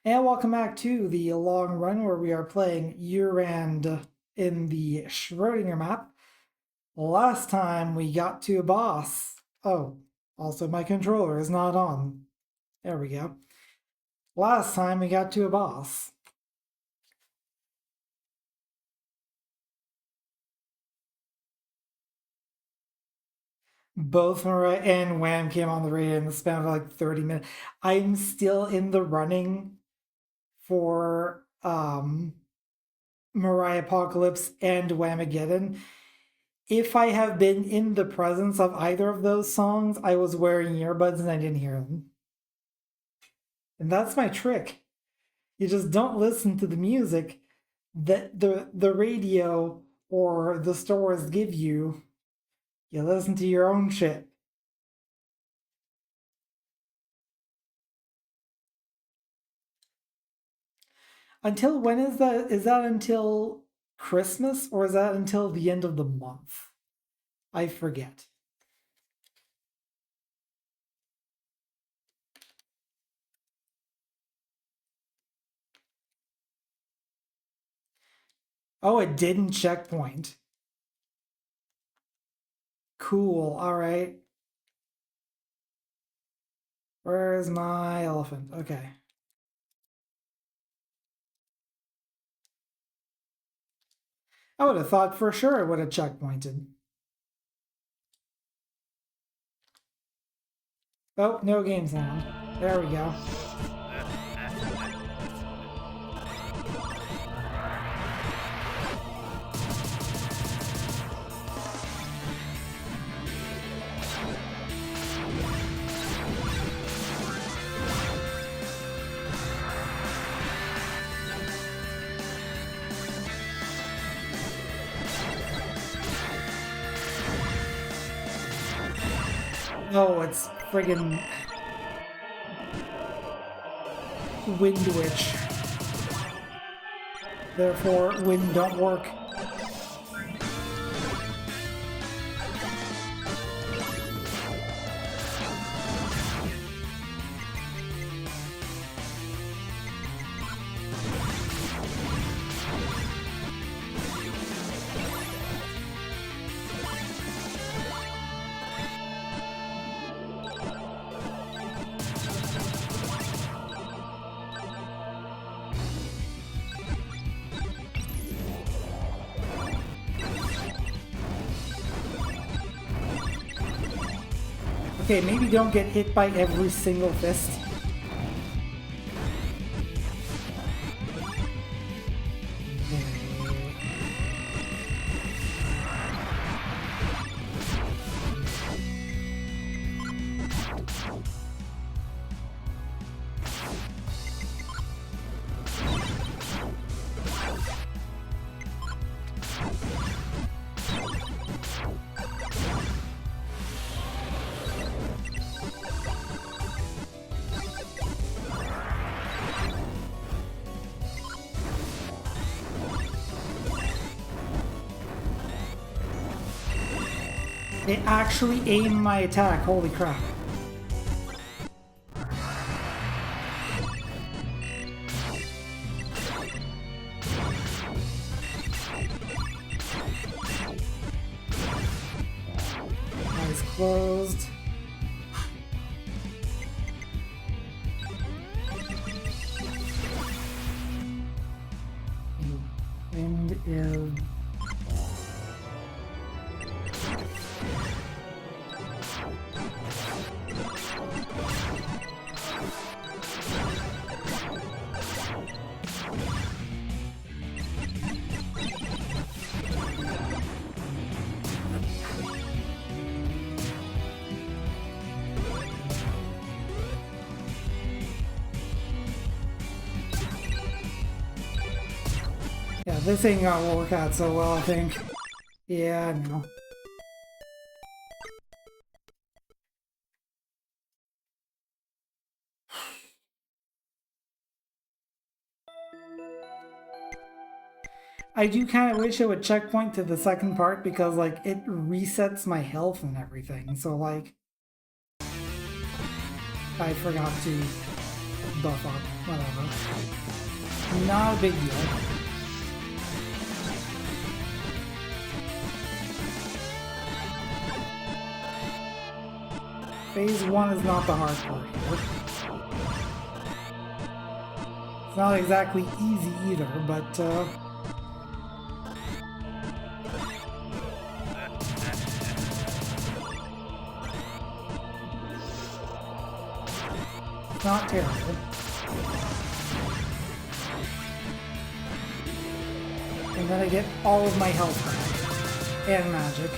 And welcome back to the long run where we are playing Yuurand in the Schrödinger map. Last time we got to a boss. Oh, also my controller is not on. There we go. Last time we got to a boss. Both Mariah and Wham came on the radio in the span of like 30 minutes. I'm still in the running for Mariah Apocalypse and Whamageddon. If I have been in the presence of either of those songs, I was wearing earbuds and I didn't hear them. And that's my trick. You just don't listen to the music that the radio or the stores give you. You listen to your own shit. Until when is that? Is that until Christmas or is that until the end of the month? I forget. Oh, it didn't checkpoint. Cool, alright. Where's my elephant? Okay. I would have thought for sure it would have checkpointed. Oh, no game sound. There we go. Oh, it's friggin' Wind Witch. Therefore, wind don't work. Okay, maybe don't get hit by every single fist. It actually aimed my attack, holy crap. Eyes closed. Wind is... Yeah, this ain't gonna work out so well, I think. Yeah, no. I do kind of wish it would checkpoint to the second part because, like, it resets my health and everything. So, like, I forgot to buff up. Whatever. Not a big deal. Phase 1 is not the hard part here. It's not exactly easy either, but it's not terrible. And then I get all of my health back. And magic.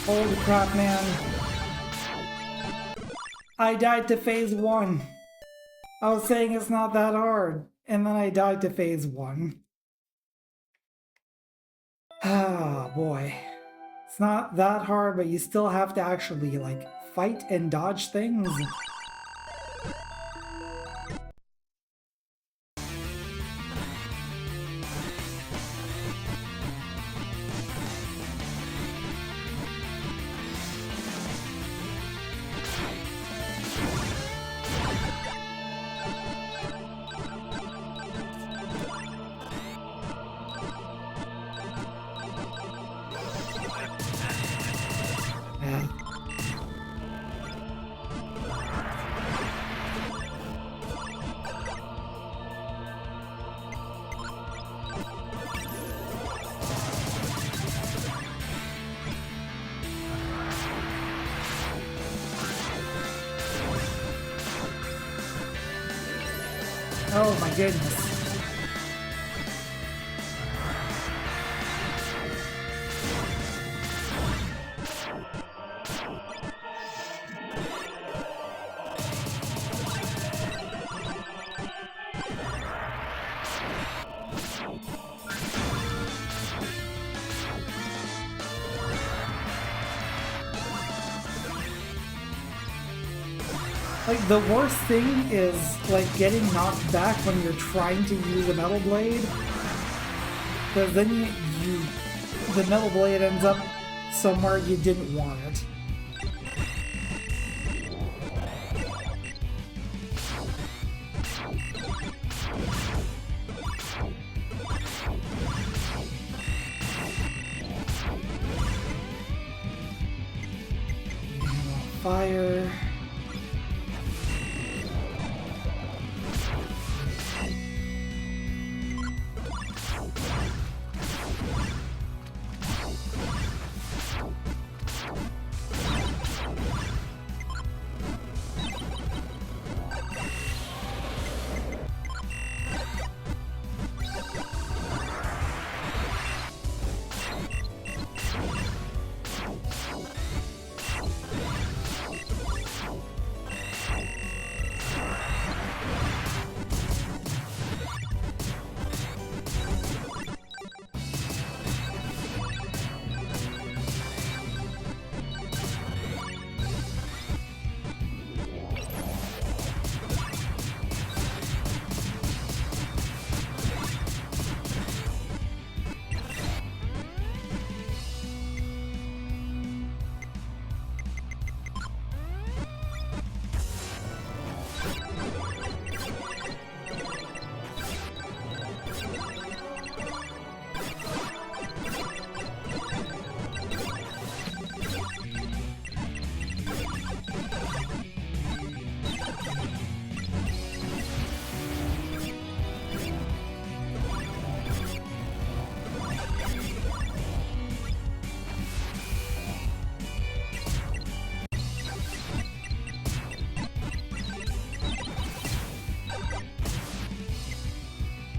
Holy crap, man. I died to phase 1. I was saying it's not that hard, and then I died to phase 1. Ah, boy. It's not that hard, but you still have to actually, like, fight and dodge things. Oh my goodness. Like, the worst thing is, like, getting knocked back when you're trying to use a metal blade. Because then the metal blade ends up somewhere you didn't want it. Fire.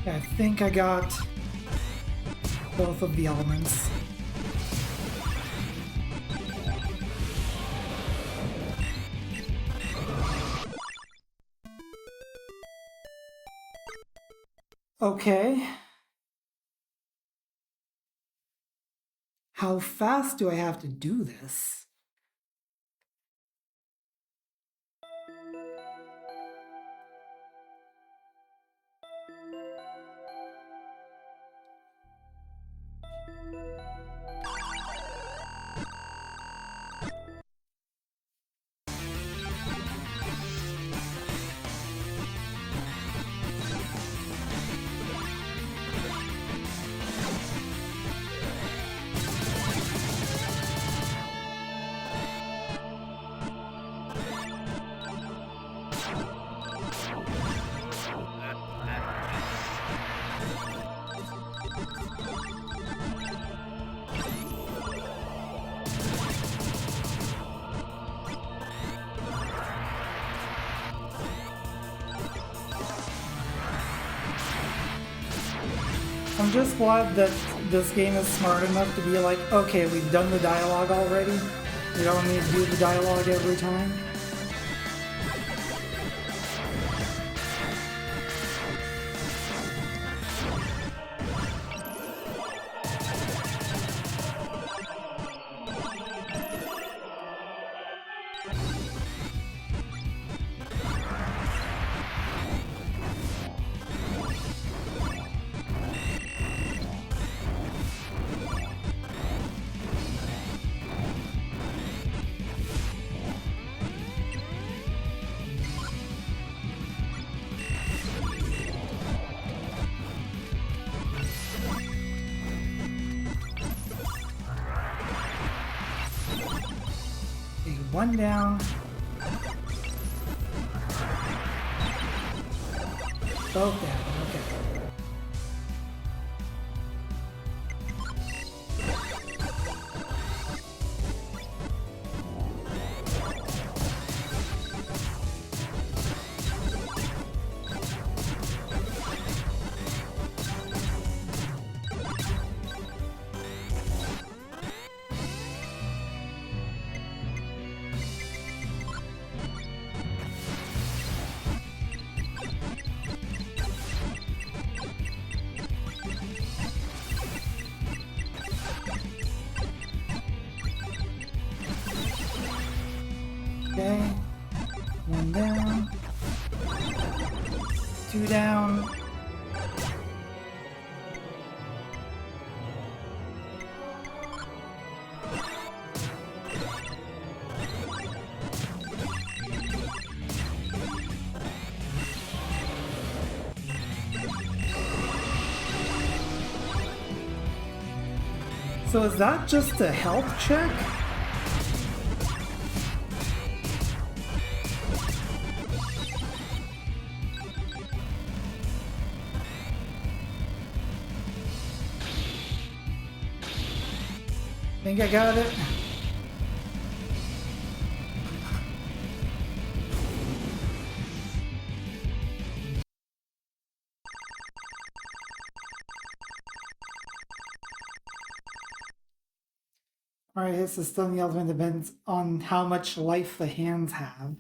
I think I got both of the elements. Okay. How fast do I have to do this? I'm just glad that this game is smart enough to be like, okay, we've done the dialogue already. We don't need to do the dialogue every time. One down. Both down, okay. Okay, one down, two down. So is that just a health check? Think I got it? Alright, his system, the ultimate depends on how much life the hands have.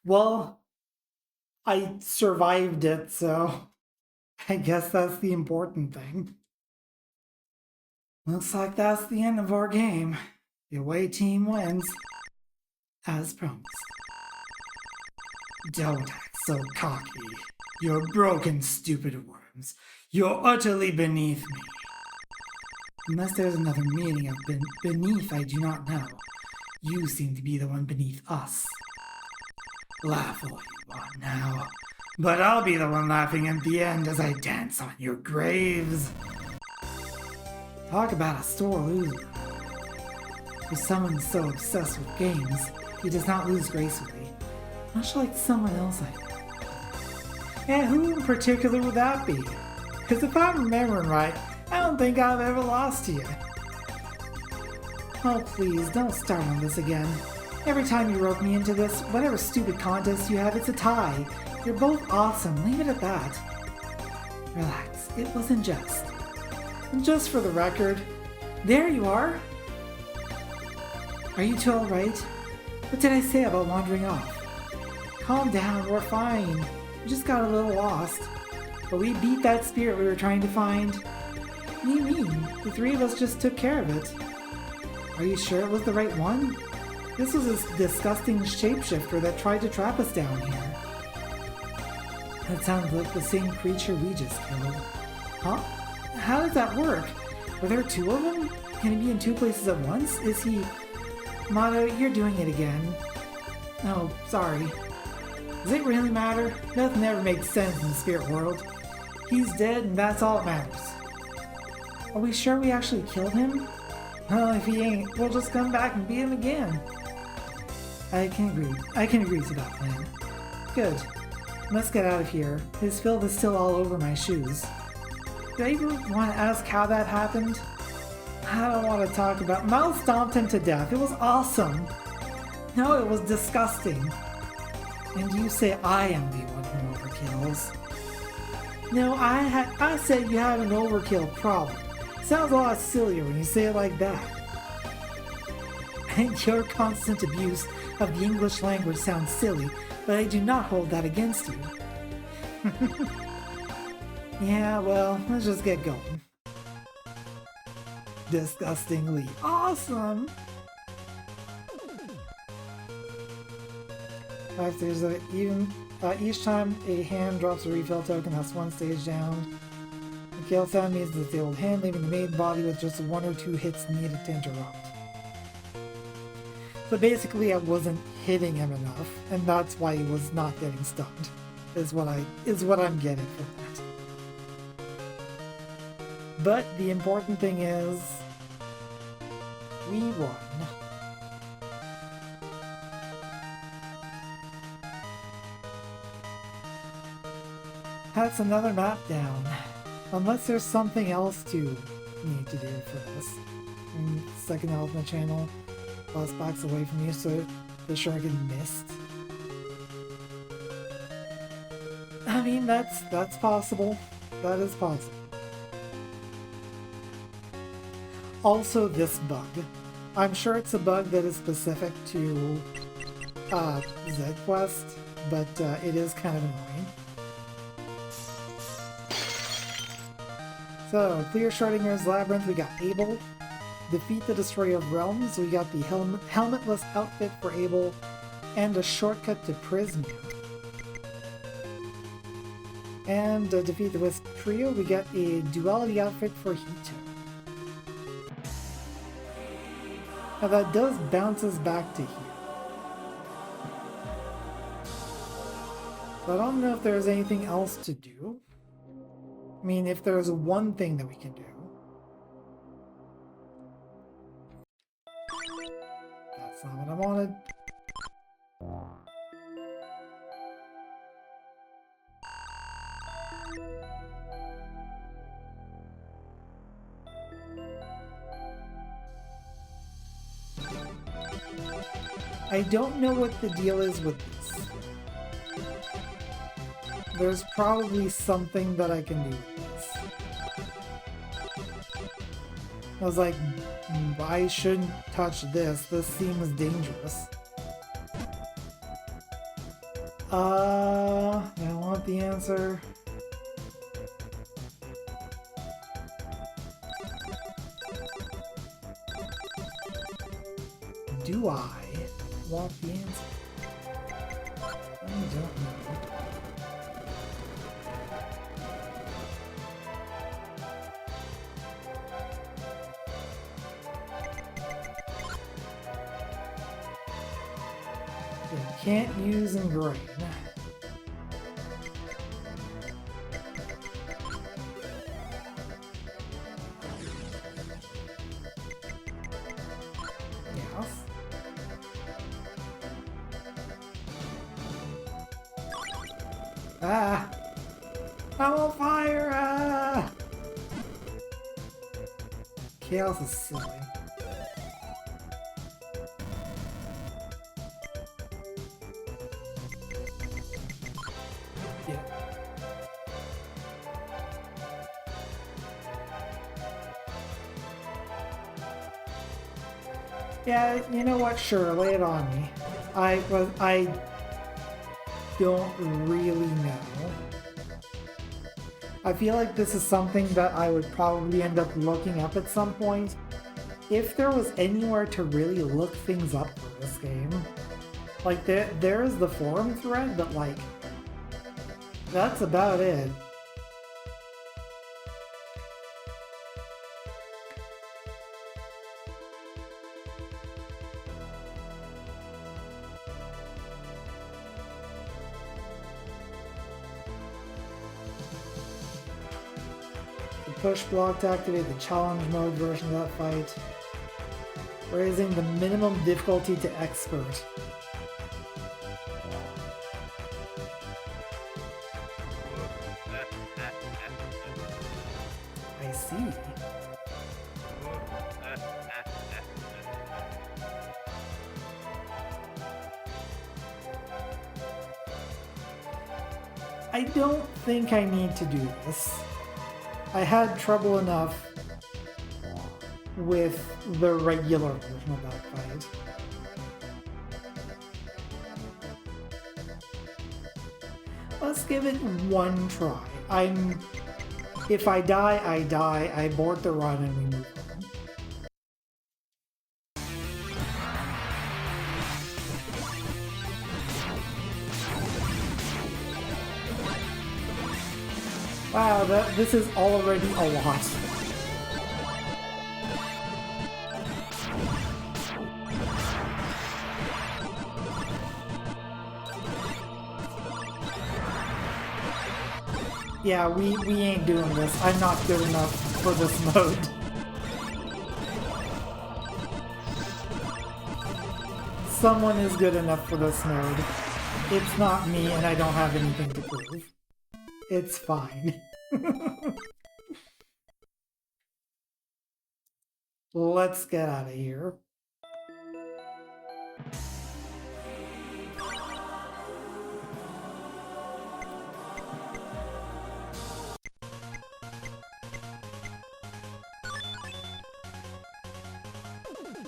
Well, I survived it, so I guess that's the important thing. Looks like that's the end of our game. The away team wins, as promised. Don't act so cocky. You're broken, stupid worms. You're utterly beneath me. Unless there's another meaning of beneath I do not know. You seem to be the one beneath us. Laugh all you want now, but I'll be the one laughing at the end as I dance on your graves. Talk about a sore loser. For someone so obsessed with games, he does not lose gracefully, much like someone else I know. And who in particular would that be? Because if I'm remembering right, I don't think I've ever lost to you. Oh please, don't start on this again. Every time you rope me into this, whatever stupid contest you have, it's a tie. You're both awesome, leave it at that. Relax, it was in jest. And just for the record, there you are. Are you two alright? What did I say about wandering off? Calm down, we're fine. We just got a little lost. But we beat that spirit we were trying to find. What do you mean? The three of us just took care of it. Are you sure it was the right one? This was a disgusting shapeshifter that tried to trap us down here. That sounds like the same creature we just killed. Huh? How does that work? Were there two of them? Can he be in two places at once? Is he... Mato, you're doing it again. Oh, sorry. Does it really matter? Nothing ever makes sense in the spirit world. He's dead and that's all that matters. Are we sure we actually killed him? Well, if he ain't, we'll just come back and beat him again. I can agree to that plan. Good. Let's get out of here. His filth is still all over my shoes. Do I even want to ask how that happened? I don't want to talk about... Mal stomped him to death. It was awesome. No, it was disgusting. And you say I am the one who overkills. No, I said you have an overkill problem. Sounds a lot sillier when you say it like that. And your constant abuse of the English language sounds silly, but I do not hold that against you. Yeah, well, let's just get going. Disgustingly awesome! Each time a hand drops a refill token, that's one stage down. The kill sound means that the old hand leaving the main body with just 1 or 2 hits needed to interrupt. So basically I wasn't hitting him enough, and that's why he was not getting stunned. Is what I'm getting from that. But the important thing is we won. That's another map down. Unless there's something else to need to do for this. And second elephant channel plus backs away from you so the shark gets missed. I mean, that's possible. That is possible. Also, this bug. I'm sure it's a bug that is specific to Z-Quest, but it is kind of annoying. So, clear Schrödinger's Labyrinth, we got Abel. Defeat the Destroyer of Realms, we got the helmetless outfit for Abel, and a shortcut to Prismia. And defeat the Wisp Trio, we got a duality outfit for Hito. Now that does bounce us back to here. So I don't know if there's anything else to do. I mean, if there's one thing that we can do. That's not what I wanted. I don't know what the deal is with this. There's probably something that I can do with this. I was like, I shouldn't touch this. This seems dangerous. I want the answer. Do I want the answer? I don't know. Can't use Ingrain. Yes. Ah! I'm on fire! Ah! Chaos is silly. Yeah, you know what? Sure, lay it on me. don't really know. I feel like this is something that I would probably end up looking up at some point. If there was anywhere to really look things up for this game. Like, there's the forum thread, but like, that's about it. Push block to activate the challenge mode version of that fight. Raising the minimum difficulty to expert. I see. I don't think I need to do this. I had trouble enough with the regular version of that fight. Let's give it one try. If I die, I die. I abort the run and we move on. Wow, this is already a lot. Yeah, we ain't doing this. I'm not good enough for this mode. Someone is good enough for this mode. It's not me, and I don't have anything to prove. It's fine. Let's get out of here.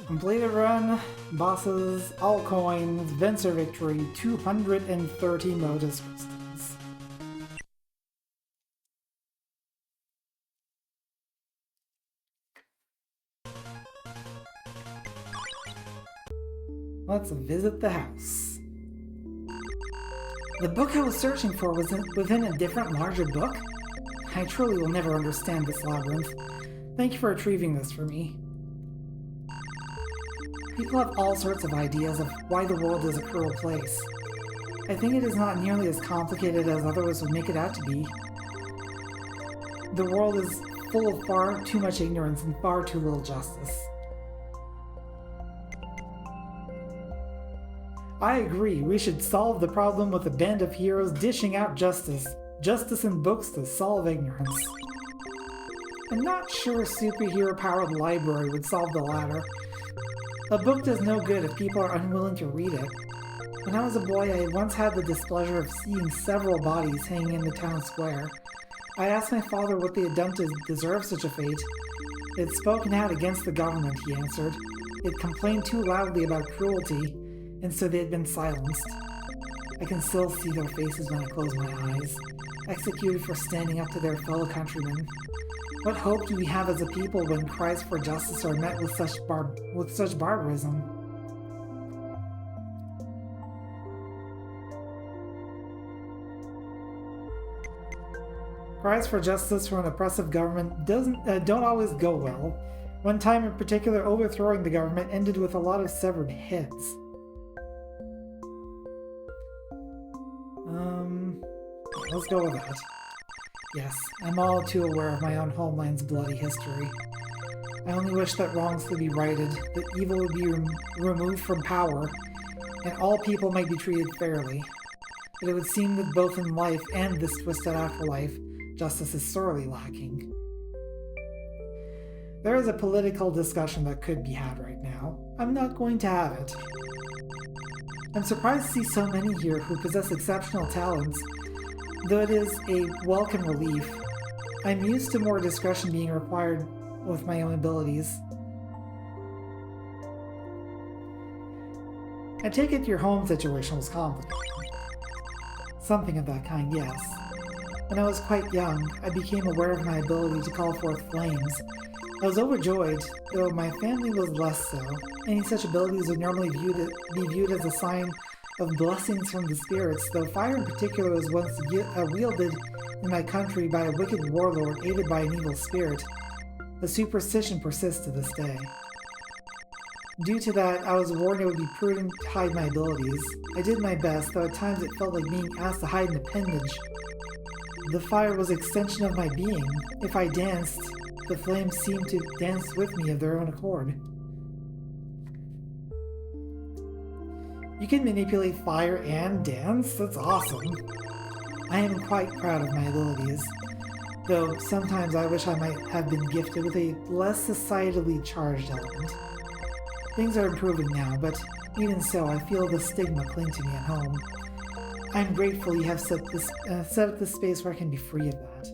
Completed run, bosses, all coins, Venser victory, 230 Modus crystals. Let's visit the house. The book I was searching for was within a different, larger book? I truly will never understand this labyrinth. Thank you for retrieving this for me. People have all sorts of ideas of why the world is a cruel place. I think it is not nearly as complicated as others would make it out to be. The world is full of far too much ignorance and far too little justice. I agree, we should solve the problem with a band of heroes dishing out justice. Justice in books to solve ignorance. I'm not sure a superhero-powered library would solve the latter. A book does no good if people are unwilling to read it. When I was a boy, I once had the displeasure of seeing several bodies hanging in the town square. I asked my father what they had done to deserve such a fate. They had spoken out against the government, he answered. They had complained too loudly about cruelty, and so they had been silenced. I can still see their faces when I close my eyes, executed for standing up to their fellow countrymen. What hope do we have as a people when cries for justice are met with such barbarism? Cries for justice from an oppressive government don't always go well. One time in particular, overthrowing the government ended with a lot of severed heads. Let's go with that. Yes, I'm all too aware of my own homeland's bloody history. I only wish that wrongs could be righted, that evil would be removed from power, and all people might be treated fairly. But it would seem that both in life and this twisted afterlife, justice is sorely lacking. There is a political discussion that could be had right now. I'm not going to have it. I'm surprised to see so many here who possess exceptional talents, though it is a welcome relief. I'm used to more discretion being required with my own abilities. I take it your home situation was complicated. Something of that kind, yes. When I was quite young, I became aware of my ability to call forth flames. I was overjoyed, though my family was less so. Any such abilities would normally be viewed as a sign of blessings from the spirits, though fire in particular was once wielded in my country by a wicked warlord aided by an evil spirit. The superstition persists to this day. Due to that, I was warned it would be prudent to hide my abilities. I did my best, though at times it felt like being asked to hide an appendage. The fire was an extension of my being. If I danced, the flames seemed to dance with me of their own accord. You can manipulate fire and dance? That's awesome. I am quite proud of my abilities, though sometimes I wish I might have been gifted with a less societally charged element. Things are improving now, but even so, I feel the stigma cling to me at home. I'm grateful you have set up this space where I can be free of that.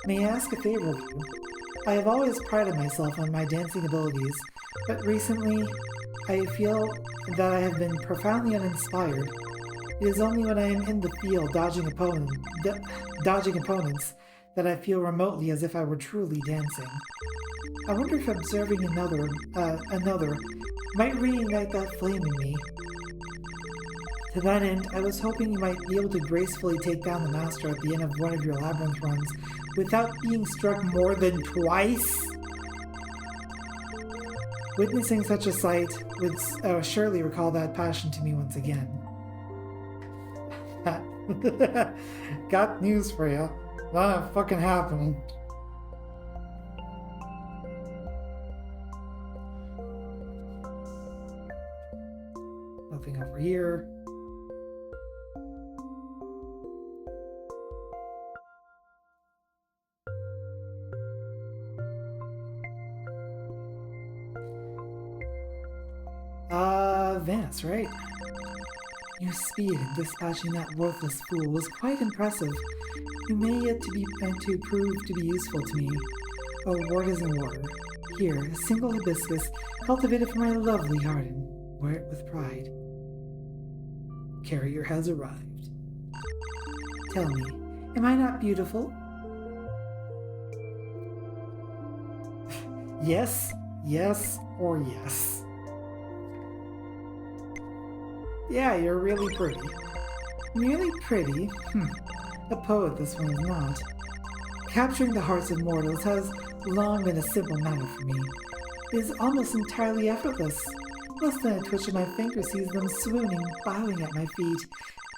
May I ask a favor of you? I have always prided myself on my dancing abilities, but recently I feel that I have been profoundly uninspired. It is only when I am in the field dodging opponents that I feel remotely as if I were truly dancing. I wonder if observing another might reignite that flame in me. To that end, I was hoping you might be able to gracefully take down the master at the end of one of your labyrinth runs without being struck more than twice. Witnessing such a sight would surely recall that passion to me once again. Got news for you. Not fucking happening. Nothing over here. Vance, right? Your speed in dispatching that worthless fool was quite impressive. You may yet to prove to be useful to me. Oh, word is in water. Here, a single hibiscus, cultivated from my lovely garden. Wear it with pride. Carrier has arrived. Tell me, am I not beautiful? Yes, yes, or yes. Yeah, you're really pretty. Really pretty? A poet this one is not. Capturing the hearts of mortals has long been a simple matter for me. It is almost entirely effortless. Less than a twitch of my finger sees them swooning, bowing at my feet,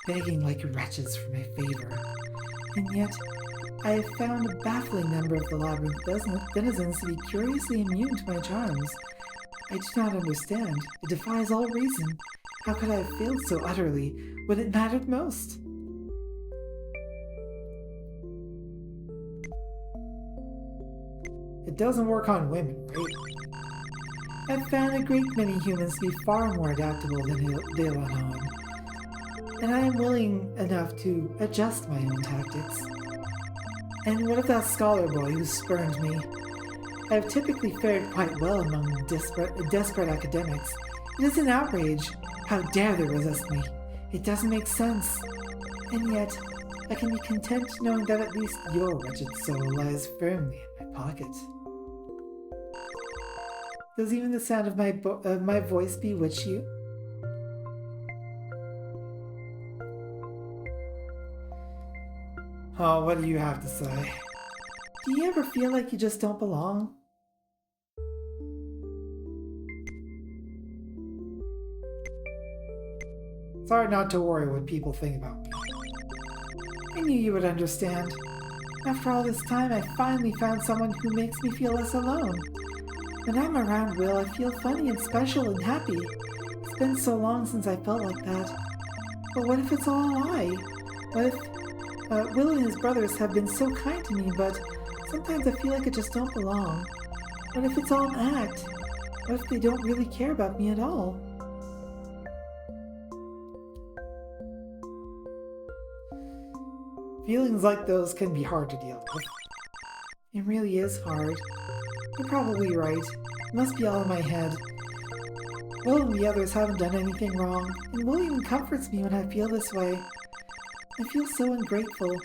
begging like wretches for my favor. And yet, I have found a baffling number of the Labyrinth denizens to be curiously immune to my charms. I do not understand. It defies all reason. How could I have failed so utterly when it mattered most? It doesn't work on women, right? I've found a great many humans to be far more adaptable than they let on. And I am willing enough to adjust my own tactics. And what of that scholar boy who spurned me? I have typically fared quite well among desperate academics. It is an outrage. How dare they resist me? It doesn't make sense. And yet, I can be content knowing that at least your wretched soul lies firmly in my pocket. Does even the sound of my voice bewitch you? Oh, what do you have to say? Do you ever feel like you just don't belong? It's hard not to worry what people think about me. I knew you would understand. After all this time, I finally found someone who makes me feel less alone. When I'm around Will, I feel funny and special and happy. It's been so long since I felt like that. But what if it's all a lie? What if Will and his brothers have been so kind to me, but sometimes I feel like I just don't belong? What if it's all an act? What if they don't really care about me at all? Feelings like those can be hard to deal with. It really is hard. You're probably right. It must be all in my head. Will and the others haven't done anything wrong, and Will even comforts me when I feel this way. I feel so ungrateful.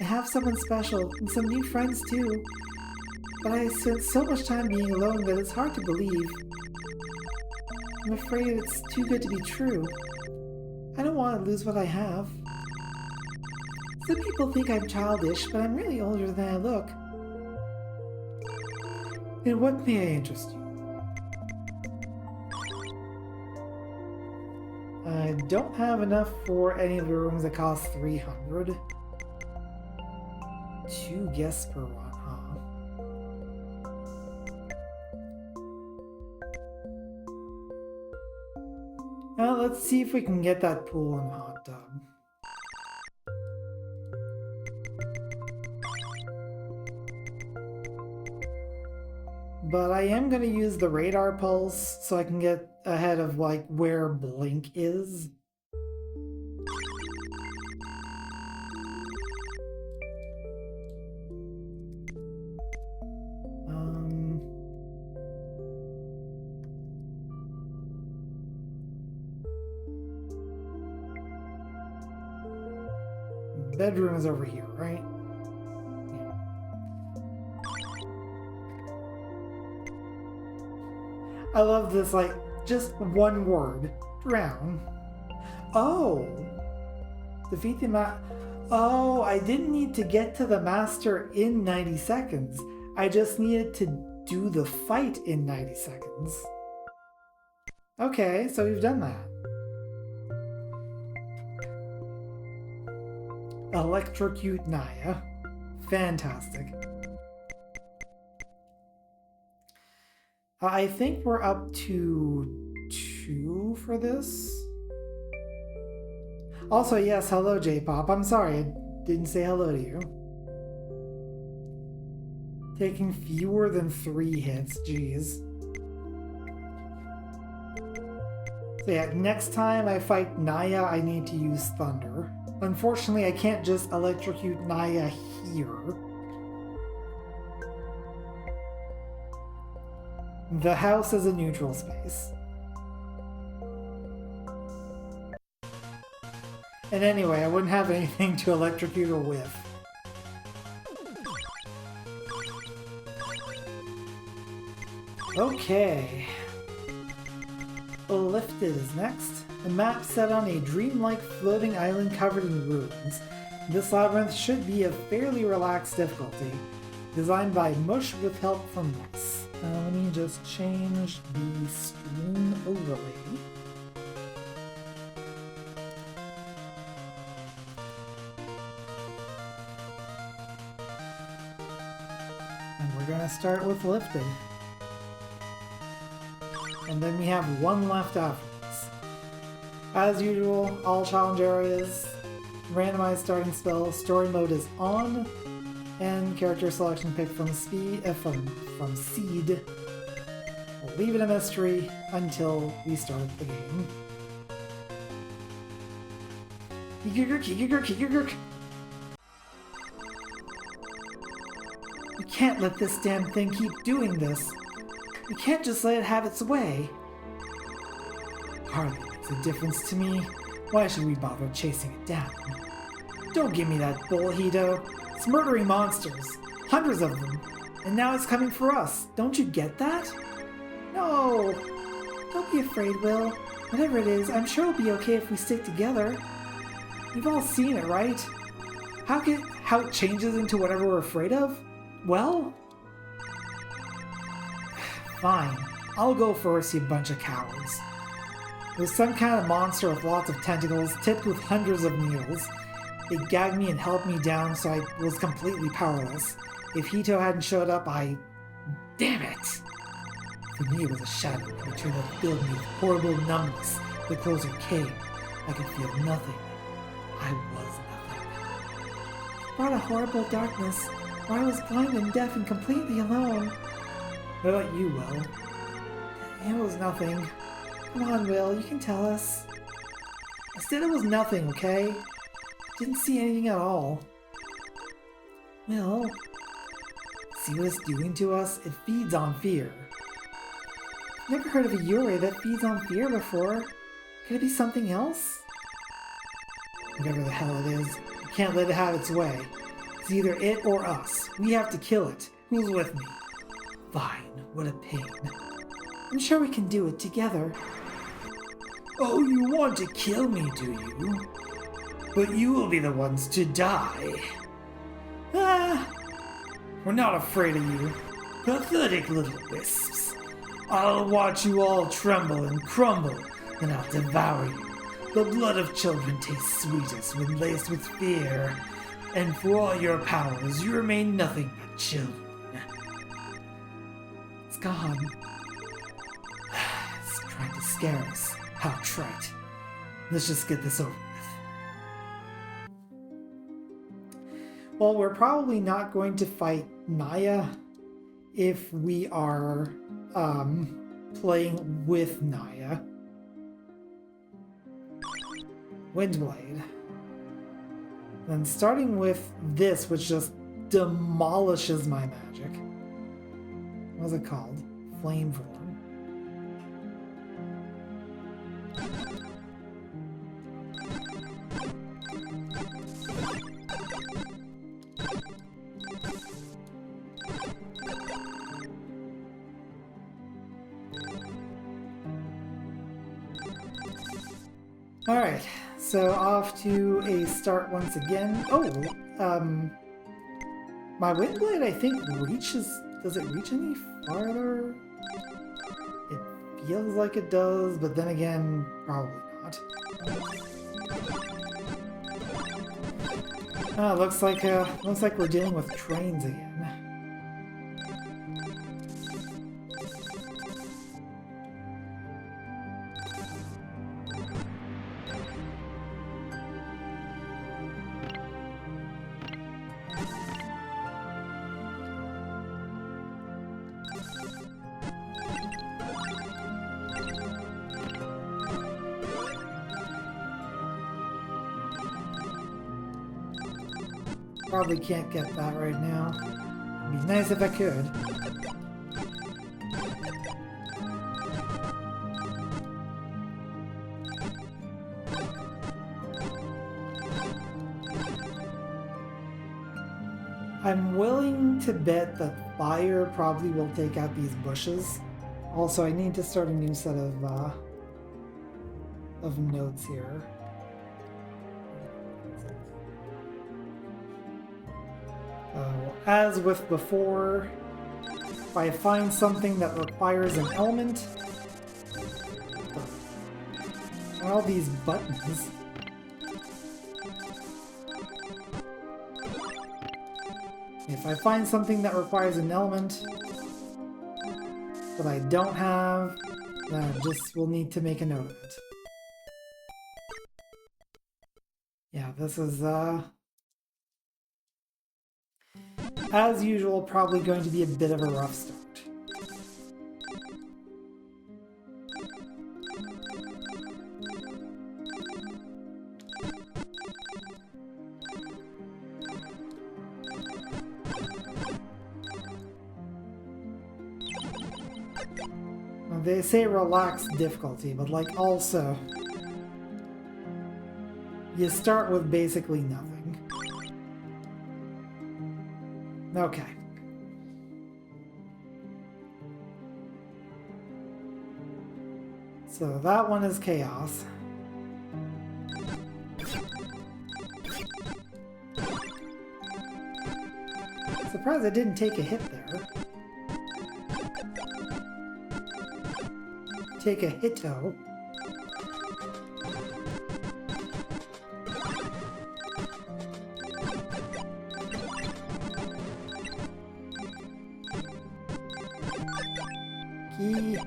I have someone special, and some new friends too. But I spent so much time being alone that it's hard to believe. I'm afraid it's too good to be true. I don't want to lose what I have. Some people think I'm childish, but I'm really older than I look. In what may I interest you? I don't have enough for any of the rooms that cost 300. 2 guests per run, huh? Well, let's see if we can get that pool and hot tub. But I am going to use the radar pulse so I can get ahead of like where Blink is. Bedroom is over here, right? I love this, like, just one word. Drown. Oh! Defeat the Oh, I didn't need to get to the master in 90 seconds. I just needed to do the fight in 90 seconds. Okay, so we've done that. Electrocute Naya. Fantastic. I think we're up to 2 for this. Also, yes, hello J-Pop. I'm sorry I didn't say hello to you. Taking fewer than 3 hits, jeez. So yeah, next time I fight Naya, I need to use Thunder. Unfortunately, I can't just electrocute Naya here. The house is a neutral space. And anyway, I wouldn't have anything to electrocute or whiff. Okay. Lifted is next. A map set on a dreamlike floating island covered in ruins. This labyrinth should be of fairly relaxed difficulty. Designed by Mush with help from Moss. Let me just change the screen overlay. And we're gonna start with Lifted. And then we have one left afterwards. As usual, all challenge areas, randomized starting spell, story mode is on, and character selection picked from from Seed. We'll leave it a mystery until we start the game. We can't let this damn thing keep doing this. We can't just let it have its way. Hardly makes a difference to me. Why should we bother chasing it down? Don't give me that bull, Hito. It's murdering monsters. Hundreds of them. And now it's coming for us. Don't you get that? No! Don't be afraid, Will. Whatever it is, I'm sure it'll be okay if we stick together. You've all seen it, right? How it changes into whatever we're afraid of? Well? Fine. I'll go first, you bunch of cowards. There's some kind of monster with lots of tentacles, tipped with hundreds of needles. It gagged me and held me down, so I was completely powerless. If Hito hadn't showed up, Damn it! For me, it was a shadow that turned to fill me with horrible numbness the closer it came. I could feel nothing. I was nothing. It brought a horrible darkness, where I was blind and deaf and completely alone. What about you, Will? It was nothing. Come on, Will, you can tell us. I said it was nothing, okay? Didn't see anything at all. Will, see what it's doing to us? It feeds on fear. Never heard of a Yuri that feeds on fear before. Could it be something else? Whatever the hell it is. We can't let it have its way. It's either it or us. We have to kill it. Who's with me? Fine. What a pain. I'm sure we can do it together. Oh, you want to kill me, do you? But you will be the ones to die. Ah! We're not afraid of you. Pathetic little wisps. I'll watch you all tremble and crumble, and I'll devour you. The blood of children tastes sweetest when laced with fear, and for all your powers, you remain nothing but children. It's gone. It's trying to scare us. How trite. Let's just get this over with. Well, we're probably not going to fight Naya if we are playing with Naya. Windblade. Then starting with this, which just demolishes my magic. What's it called? Flame form. Alright, so off to a start once again. Oh, my Windblade I think reaches... Does it reach any farther? It feels like it does, but then again, probably not. Oh, looks like we're dealing with trains again. Probably can't get that right now. It'd be nice if I could. I'm willing to bet that fire probably will take out these bushes. Also, I need to start a new set of notes here. As with before, if I find something that requires an element, all these buttons. If I find something that requires an element that I don't have, then I just will need to make a note of it. Yeah, this is, as usual, probably going to be a bit of a rough start. Well, they say relax difficulty, but like also, you start with basically nothing. Okay. So that one is chaos. Surprised I didn't take a hit there. Take a hito. Key.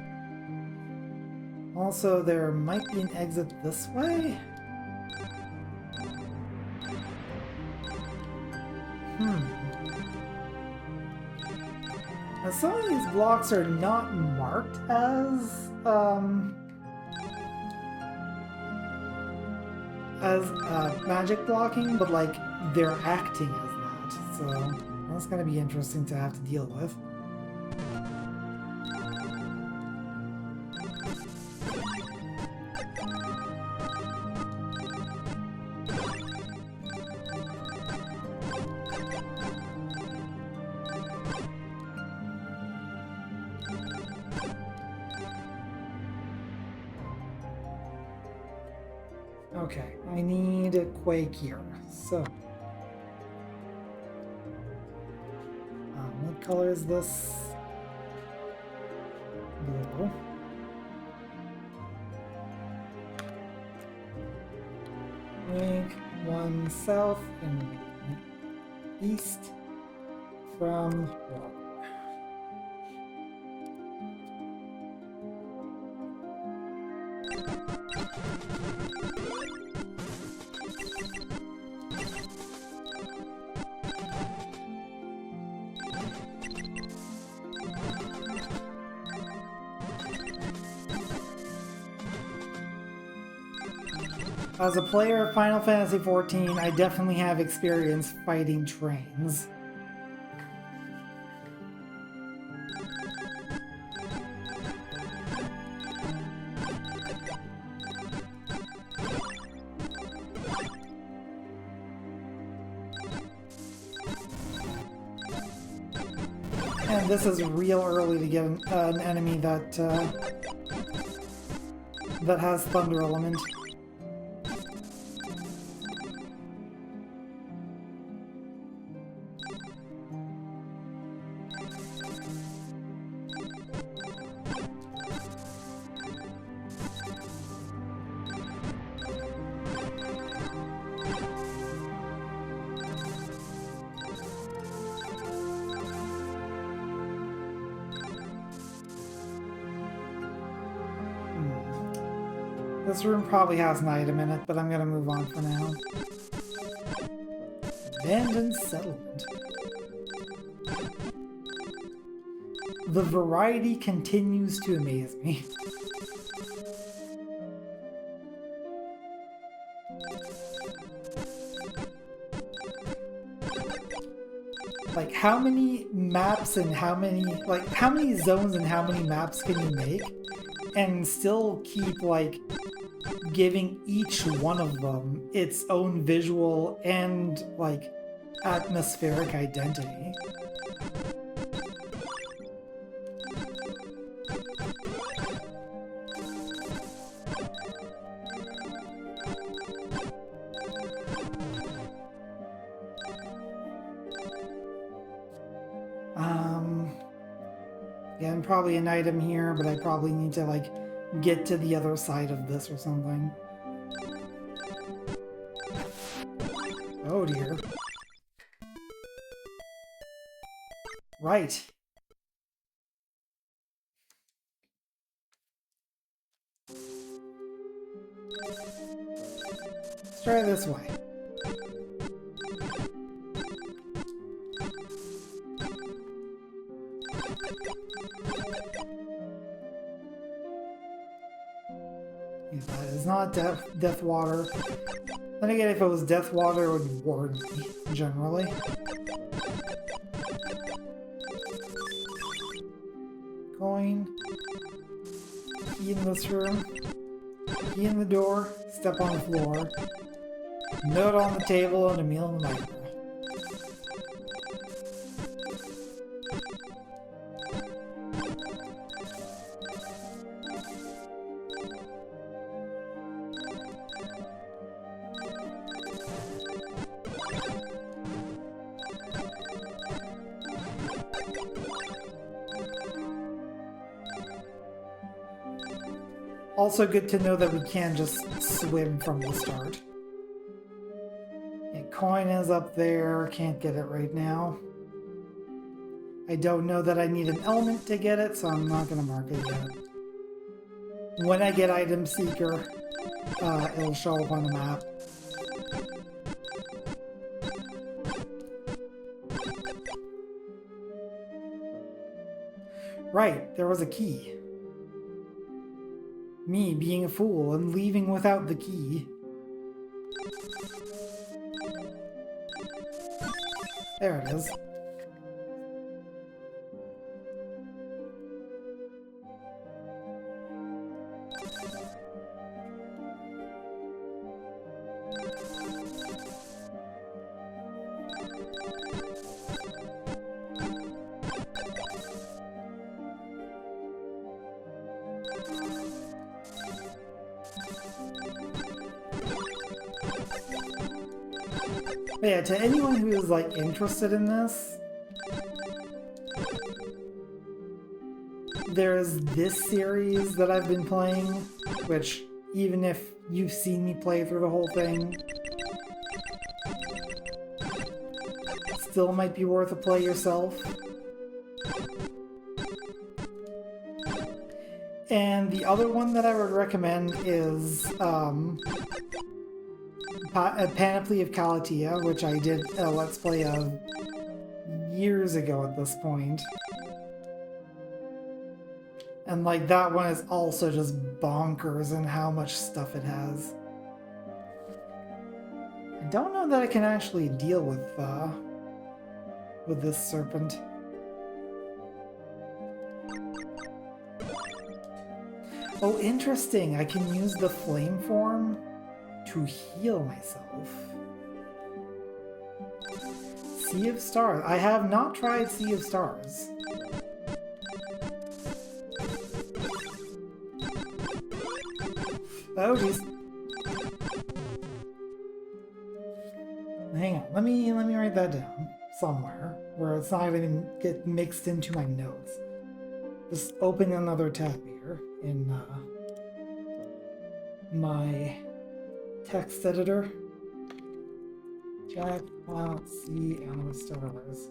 Also, there might be an exit this way. Now, some of these blocks are not marked as magic blocking, but like they're acting as that. So that's gonna be interesting to have to deal with. Okay, I need a quake here. So, what color is this? Blue. Make one south and one east from water. As a player of Final Fantasy XIV, I definitely have experience fighting trains. And this is real early to get an enemy that has Thunder Element. This room probably has an item in it, but I'm gonna move on for now. Abandoned settlement. The variety continues to amaze me. Like, how many maps and how many zones and how many maps can you make and still keep, like, giving each one of them its own visual and, like, atmospheric identity? Again, probably an item here, but I probably need to, like, get to the other side of this or something. Oh dear. Right. Let's try this way. That is not death water. Then again, if it was death water, it would warn me, generally. Coin. Key in this room. Key in the door. Step on the floor. Note on the table and a meal in the microwave. Also good to know that we can just swim from the start. Yeah, coin is up there, can't get it right now. I don't know that I need an element to get it, so I'm not going to mark it yet. When I get Item Seeker, it'll show up on the map. Right, there was a key. Me being a fool and leaving without the key. There it is. But yeah, to anyone who is like interested in this, there's this series that I've been playing, which even if you've seen me play through the whole thing, still might be worth a play yourself. And the other one that I would recommend is Panoply of Calatia, which I did a Let's Play of years ago at this point. And like that one is also just bonkers in how much stuff it has. I don't know that I can actually deal with this serpent. Oh, interesting. I can use the flame form to heal myself. Sea of Stars. I have not tried Sea of Stars. Oh, jeez. Hang on. Let me write that down somewhere where it's not going to get mixed into my notes. Just open another tab here in my text editor. Check out Sea and Stars.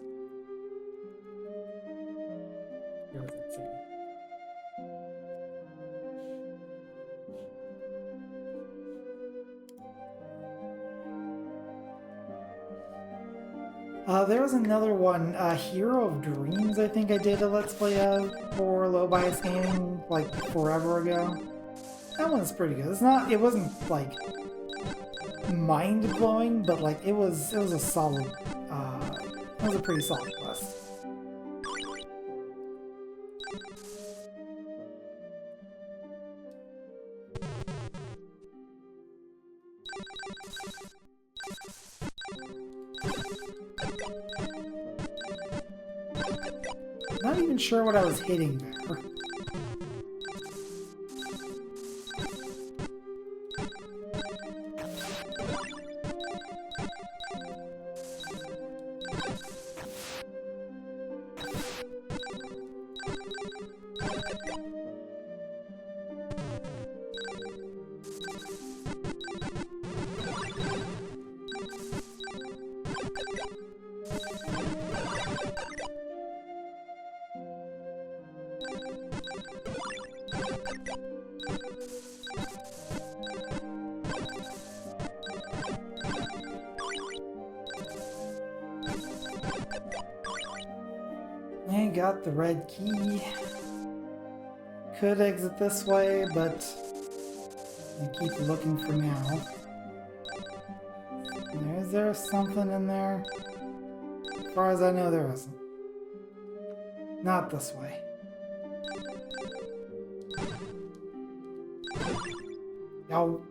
Here's it. See. There was another one, Hero of Dreams, I think I did a Let's Play of for Low Bias Gaming, like, forever ago. That one's pretty good. It wasn't, like, mind-blowing, but, like, it was a solid, it was a pretty solid quest. Not even sure what I was hitting there. I got the red key. Could exit this way, but I keep looking for now. Is there something in there? As far as I know, there isn't. Not this way. No.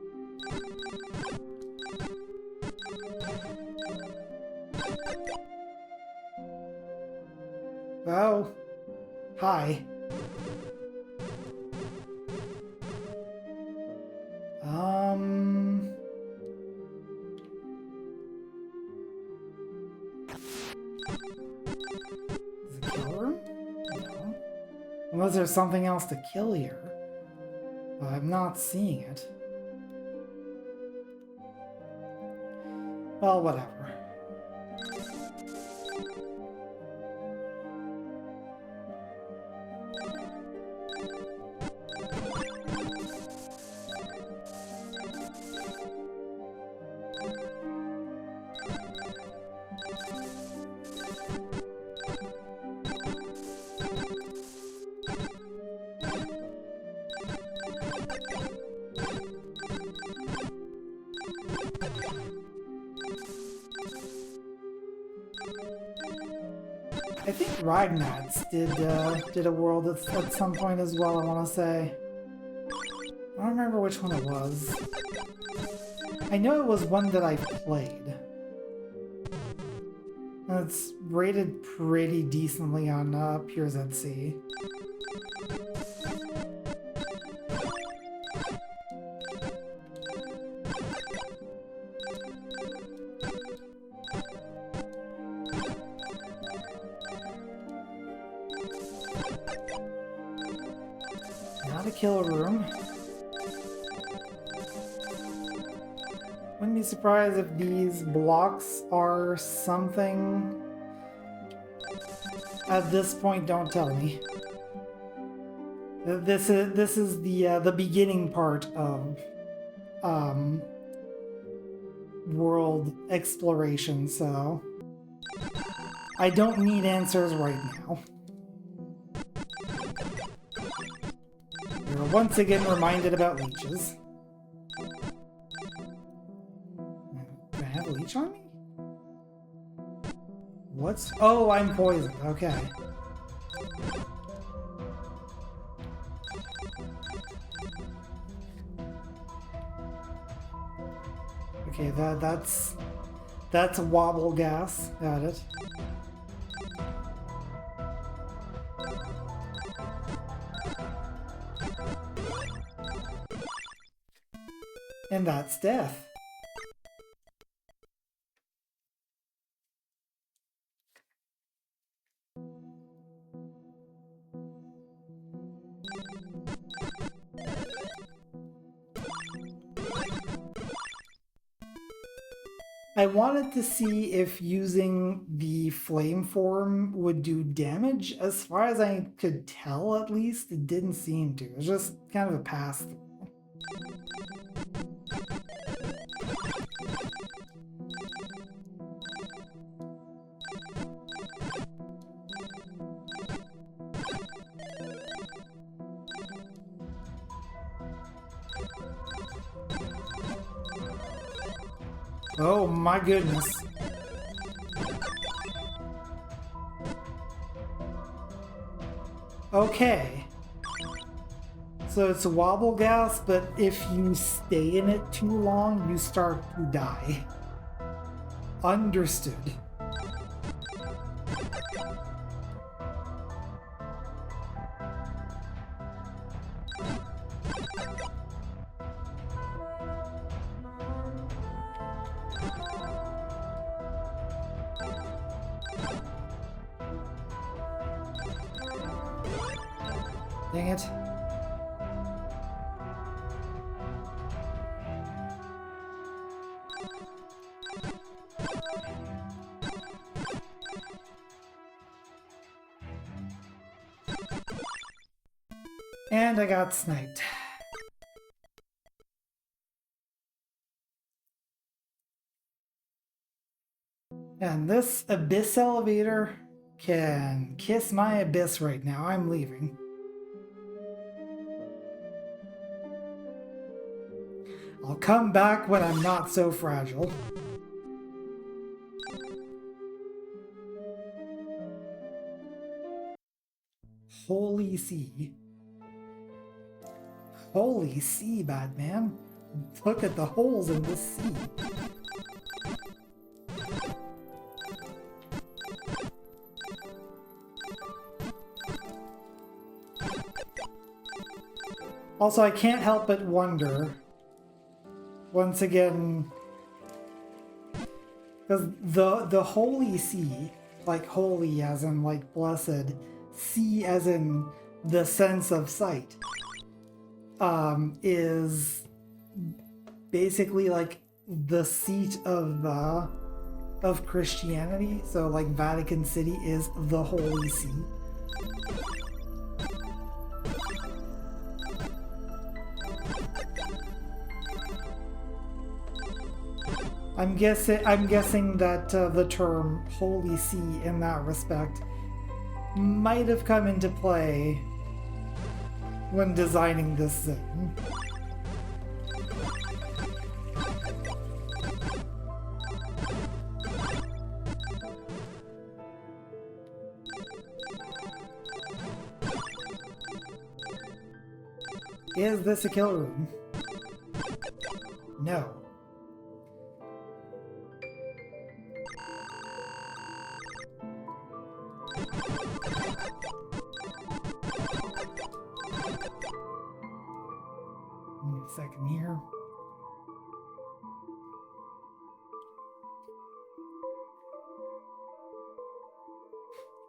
Oh. Hi. Is it kill room? No. Unless there's something else to kill here. But I'm not seeing it. Well, whatever. I think Ragnats did a world at some point as well, I want to say. I don't remember which one it was. I know it was one that I played. And it's rated pretty decently on Pure ZC. Not a kill room. Wouldn't be surprised if these blocks are something. At this point, don't tell me. This is the beginning part of world exploration, so I don't need answers right now. You're once again reminded about leeches. Do I have a leech on me? What's... Oh, I'm poisoned. Okay. Okay, that's wobble gas. Got it. And that's death. I wanted to see if using the flame form would do damage. As far as I could tell, at least, it didn't seem to. It was just kind of a pass-through. Oh my goodness. Okay. So it's a wobble gas, but if you stay in it too long, you start to die. Understood. Dang it. And I got sniped. And this abyss elevator can kiss my abyss right now. I'm leaving. I'll come back when I'm not so fragile. Holy sea. Holy sea, Batman. Look at the holes in this sea. Also, I can't help but wonder, once again, because the holy sea, like holy as in like blessed, sea as in the sense of sight, is basically like the seat of Christianity. So like Vatican City is the Holy See. I'm guessing that the term Holy See in that respect might have come into play when designing this thing. Is this a kill room? No. Second here.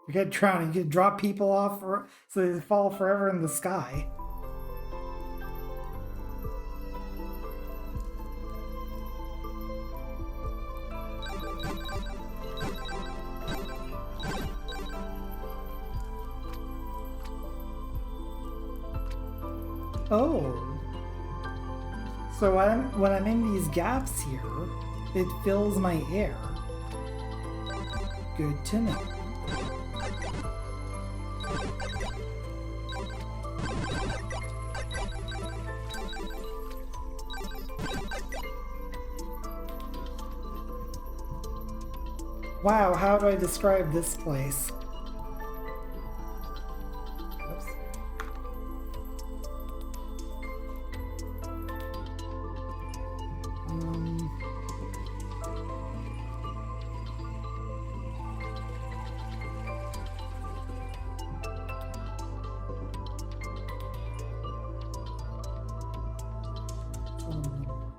You get drowning, you could drop people off so they fall forever in the sky. Oh. So when I'm in these gaps here, it fills my air. Good to know. Wow, how do I describe this place? Oops.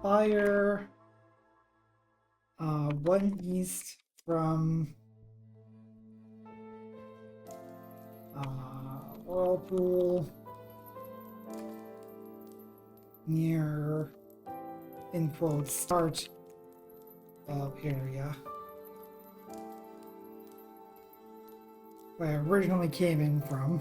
Fire. One east from Whirlpool near, in quotes, start of area where I originally came in from.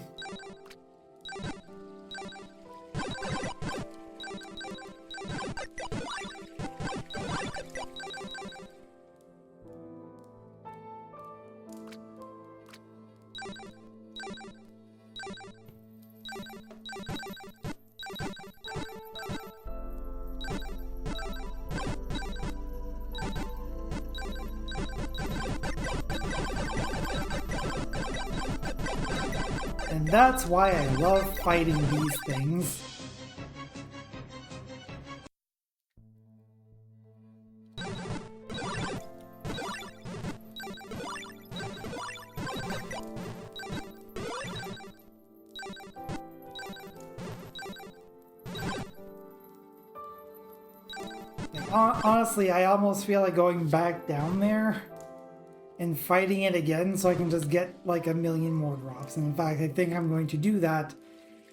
And that's why I love fighting these things. Honestly, I almost feel like going back down there and fighting it again so I can just get like a million more drops. And in fact, I think I'm going to do that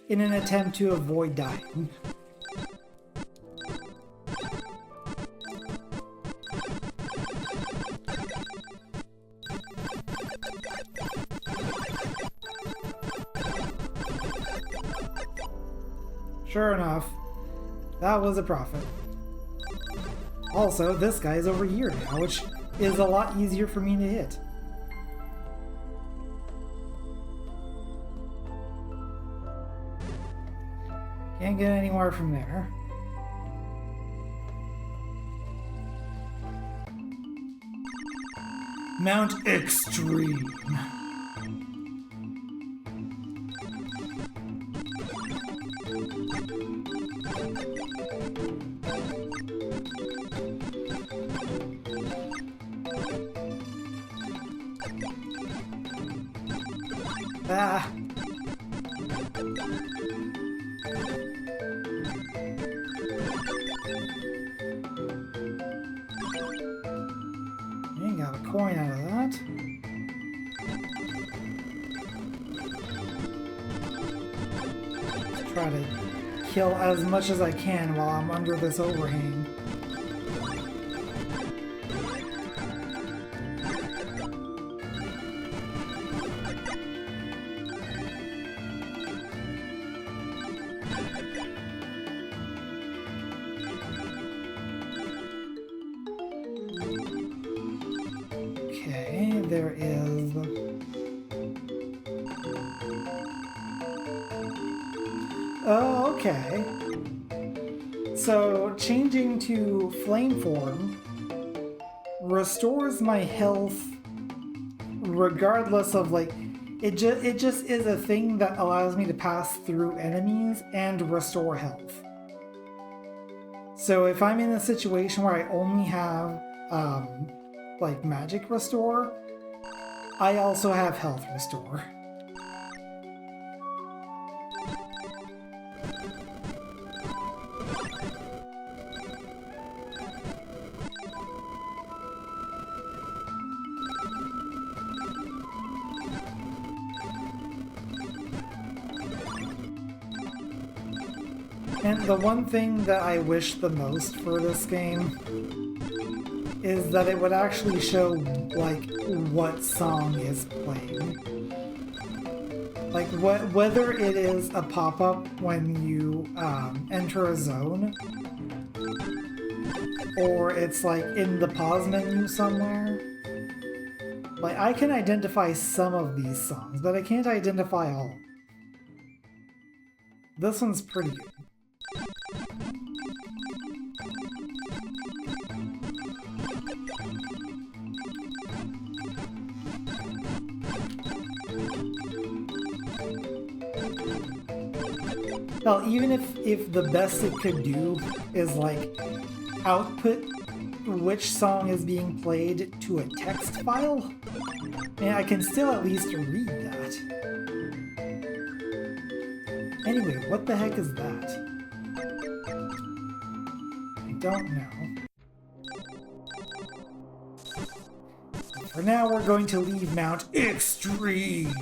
in an attempt to avoid dying. Sure enough, that was a profit. Also, this guy is over here now, which is a lot easier for me to hit. Can't get any more from there. Mount Extreme. Ah. You got a coin out of that. Let's try to kill as much as I can while I'm under this overhang. There is... Oh, okay. So, changing to flame form restores my health regardless of, like... It just is a thing that allows me to pass through enemies and restore health. So if I'm in a situation where I only have, like, magic restore, I also have health restore. And the one thing that I wish the most for this game is that it would actually show, like, what song is playing. Like whether it is a pop-up when you enter a zone, or it's like in the pause menu somewhere. Like I can identify some of these songs, but I can't identify all. This one's pretty good. Well, even if the best it could do is like output which song is being played to a text file, and I can still at least read that. Anyway, what the heck is that? I don't know. For now, we're going to leave Mount Extreme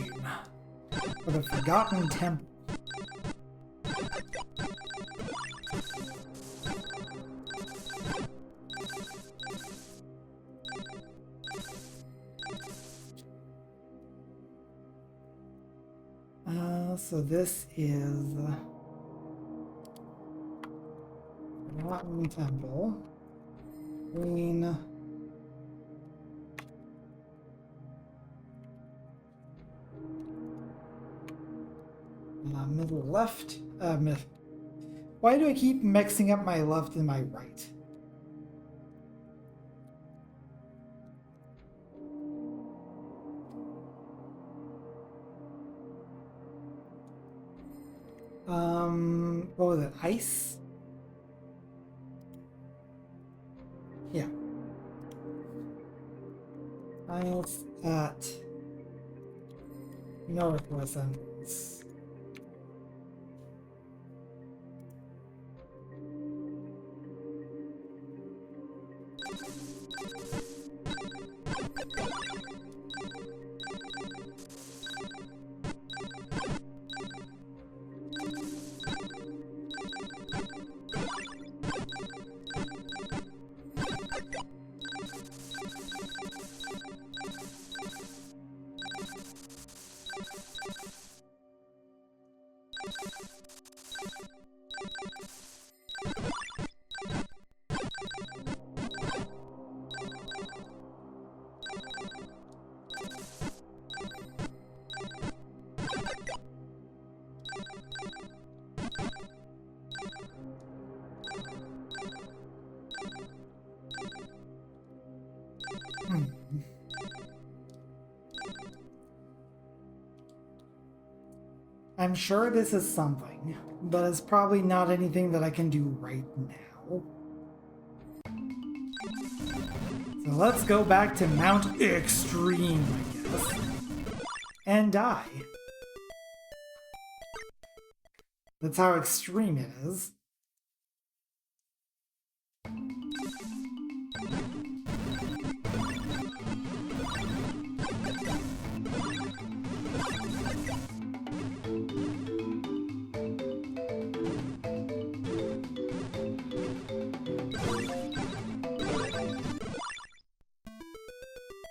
for the Forgotten Temple. So this is Forgotten Temple. Green. Middle left. Why do I keep mixing up my left and my right? What was it? Ice? Yeah. Ice at Northwest entrance. I'm sure this is something, but it's probably not anything that I can do right now. So let's go back to Mount Extreme, I guess, and die. That's how extreme it is.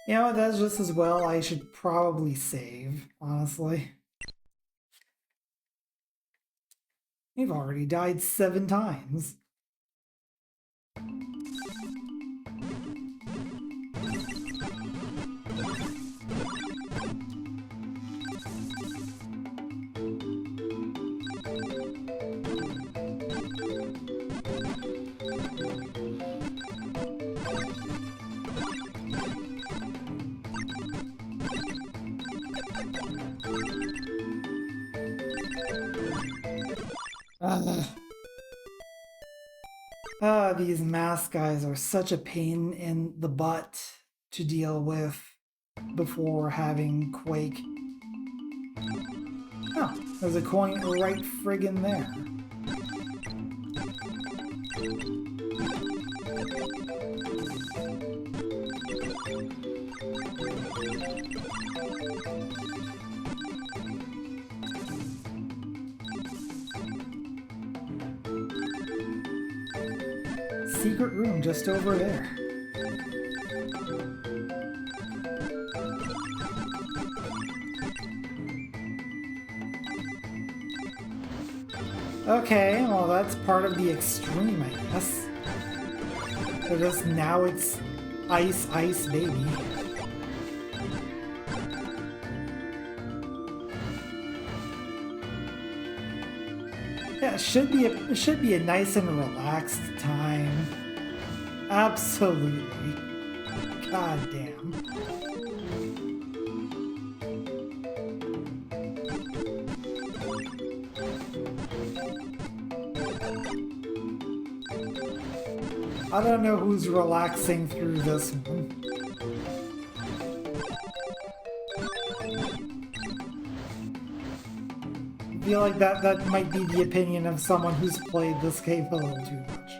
You know, that's just as well. I should probably save, honestly. We've already died 7 times. These mask guys are such a pain in the butt to deal with before having Quake. Oh, there's a coin right friggin' there. Secret room just over there. Okay, well that's part of the extreme, I guess. So just now it's ice, ice, baby. Yeah, it should be a nice and relaxed time. Absolutely. God damn. I don't know who's relaxing through this one. I feel like that might be the opinion of someone who's played this game a little too much.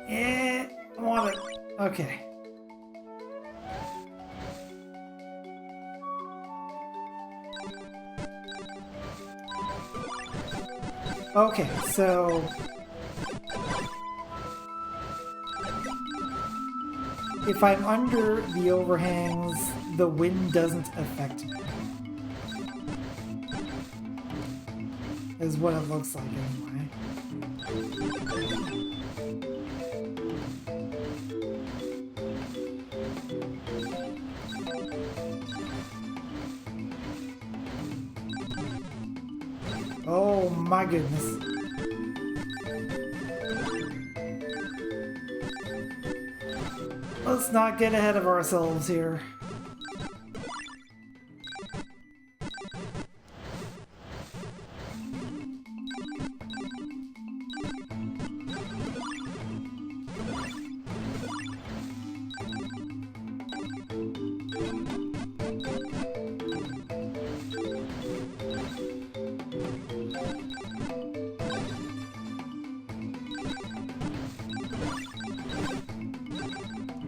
I want it. Okay. Okay, so if I'm under the overhangs, the wind doesn't affect me. Is what it looks like anyway. Oh my goodness. Let's not get ahead of ourselves here.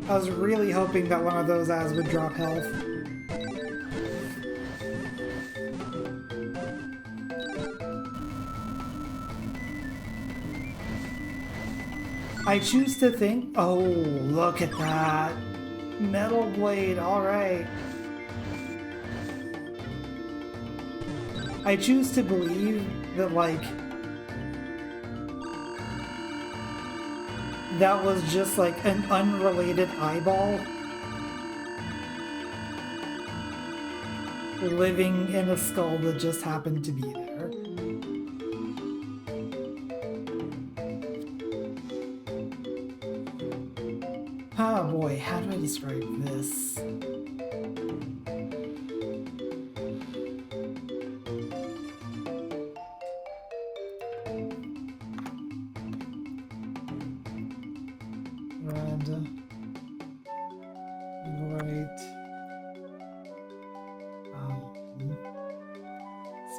I was really hoping that one of those ads would drop health. I choose to think... Oh, look at that. Metal Blade, alright. I choose to believe that, like... that was just like an unrelated eyeball living in a skull that just happened to be there. Oh boy, how do I describe this?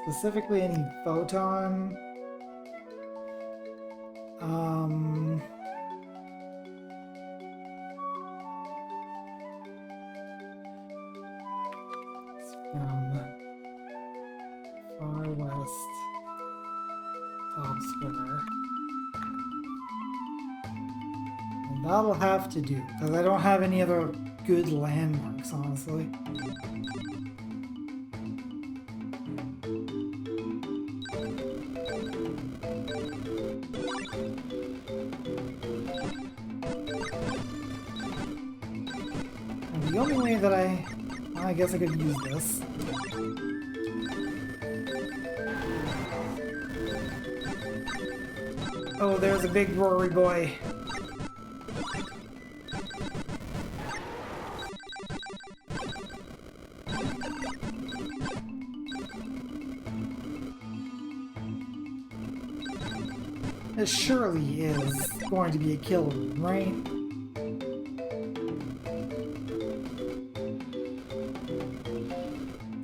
Specifically any photon. From far west, top spinner. And that'll have to do, because I don't have any other good landmarks, honestly. The only way that I guess I could use this. Oh, there's a big Rory boy. This surely is going to be a kill room, right?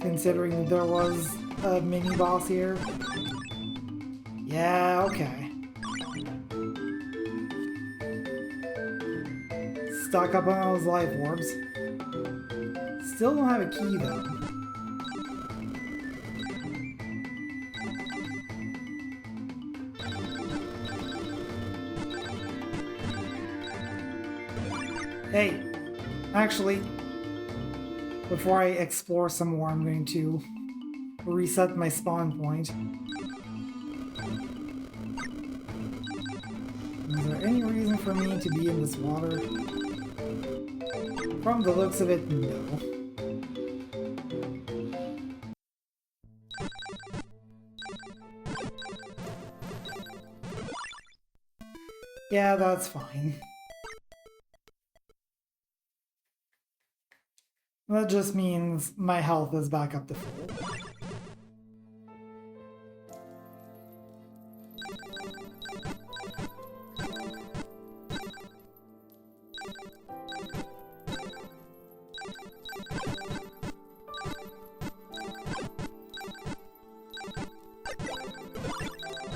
Considering there was a mini-boss here. Yeah, okay. Stock up on those life orbs. Still don't have a key, though. Hey, actually, Before I explore some more, I'm going to reset my spawn point. Is there any reason for me to be in this water? From the looks of it, no. Yeah, that's fine. That just means my health is back up to full.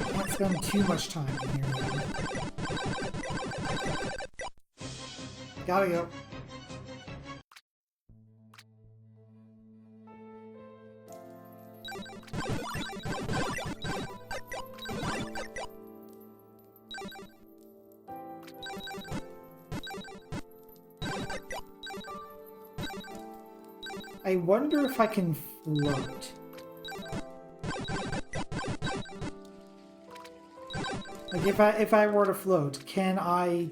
Can't spend too much time in here now. Gotta go. I wonder if I can float. Like if I were to float, can I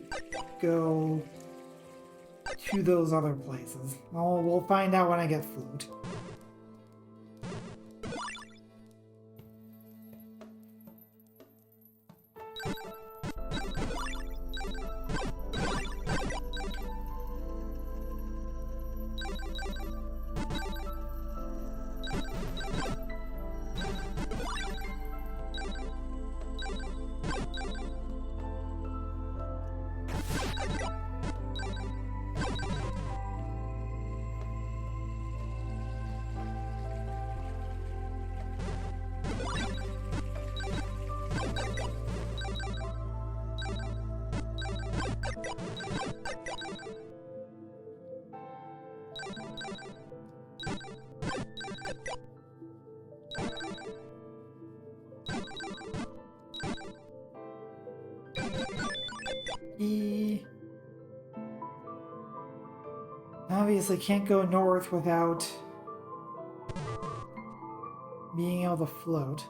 go to those other places? Well, we'll find out when I get float. Obviously can't go north without being able to float.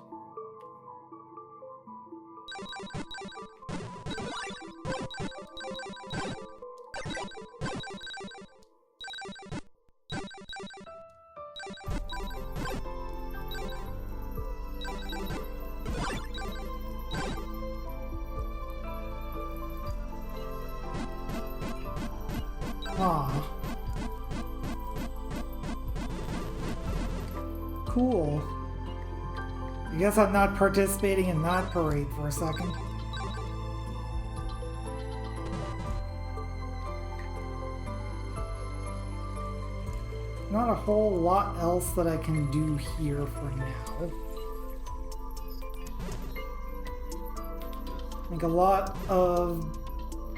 Ah. Cool. I guess I'm not participating in that parade for a second. Not a whole lot else that I can do here for now. I think a lot of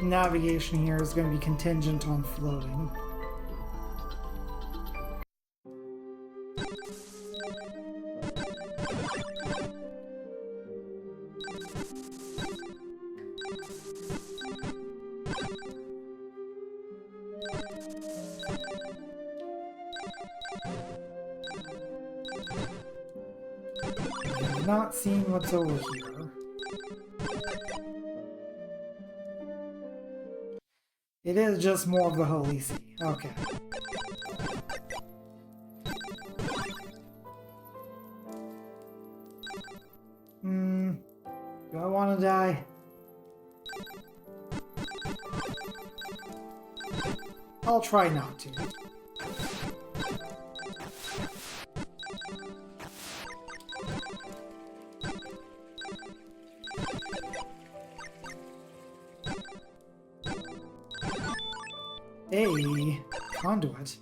navigation here is going to be contingent on floating. I'm not seeing what's over here. It is just more of the Holy See. Okay. Do I want to die? I'll try not to. A conduit.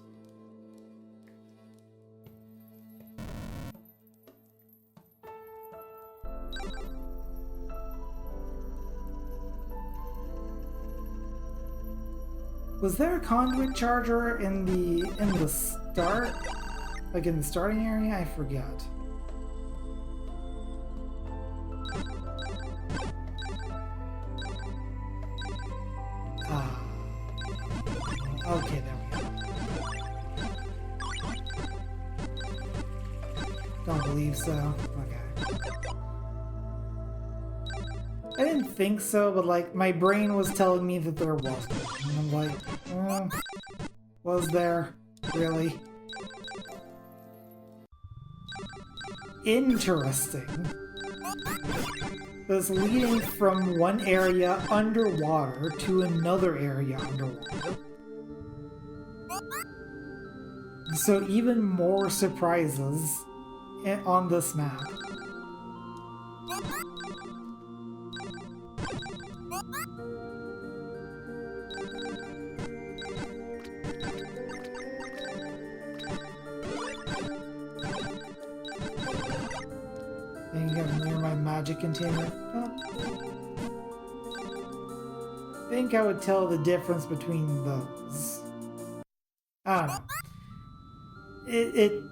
Was there a conduit charger in the start? Like in the starting area? I forget. Okay, there we go. Don't believe so. Okay. I didn't think so, but like my brain was telling me that there wasn't. And I'm like, was there? Really? Interesting. That's leading from one area underwater to another area underwater. So even more surprises on this map. I think I'm near my magic container. I think I would tell the difference between those. I don't know. It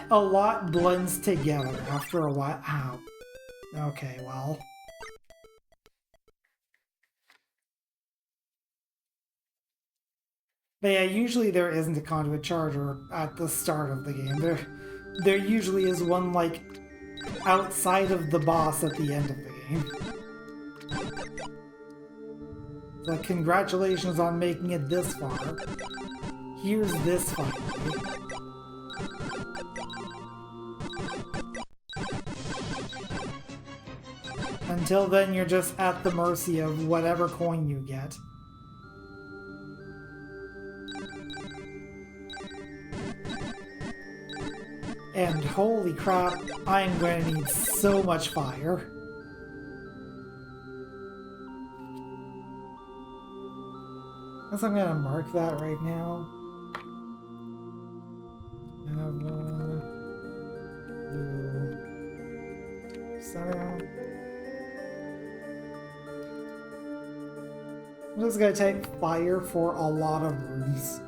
a lot blends together after a while. Ow. Okay, well. But yeah, usually there isn't a conduit charger at the start of the game. There usually is one, like, outside of the boss at the end of the game. So congratulations on making it this far. Here's this finally. Until then, you're just at the mercy of whatever coin you get. And holy crap, I'm going to need so much fire. Guess I'm going to mark that right now. I have 1, 2, 7. I'm just going to take fire for a lot of rooms.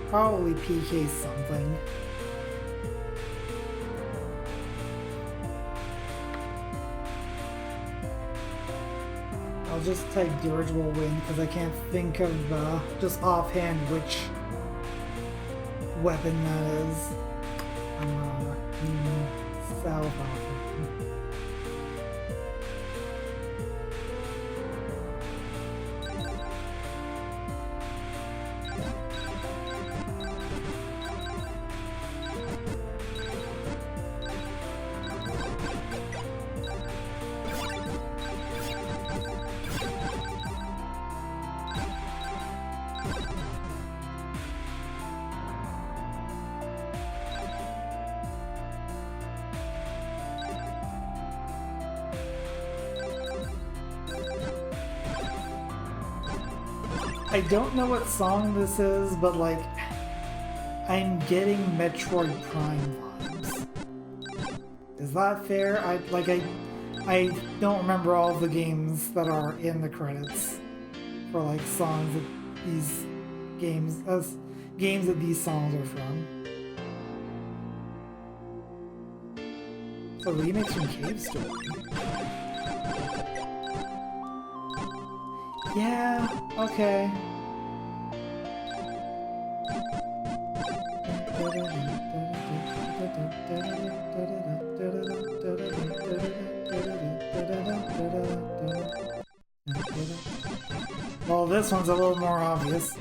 Probably PK something. I'll just type dirigible wind because I can't think of just offhand which weapon that is. South offhand. I don't know what song this is, but like, I'm getting Metroid Prime vibes. Is that fair? I don't remember all the games that are in the credits for like songs that these games that these songs are from. So remakes from Cave Story. Yeah, okay. Well, this one's a little more obvious.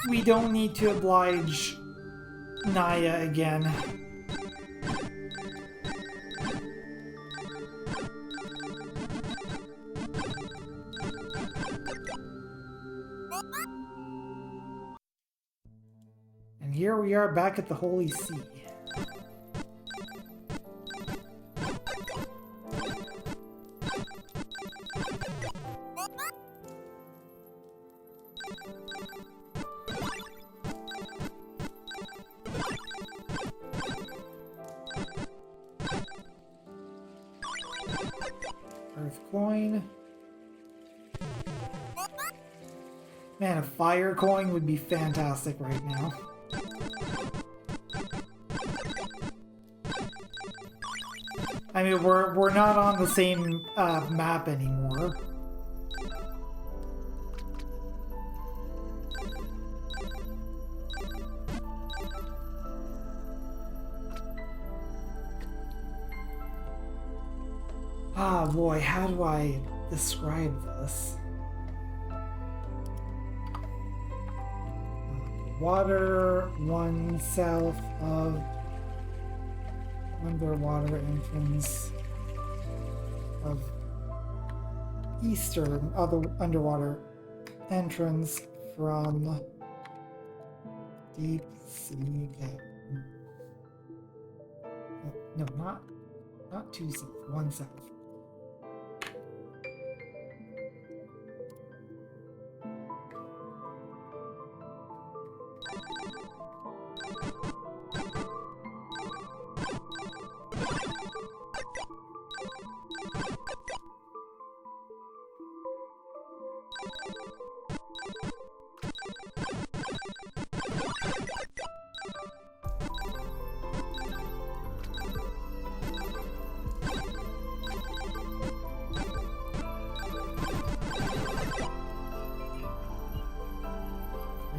We don't need to oblige Naya again. And here we are back at the Holy See. coin. Man, a fire coin would be fantastic right now. I mean, we're not on the same map anymore. Ah, boy, how do I describe this? Water, one south of underwater entrance of eastern other underwater entrance from deep sea. No, not two south, one south.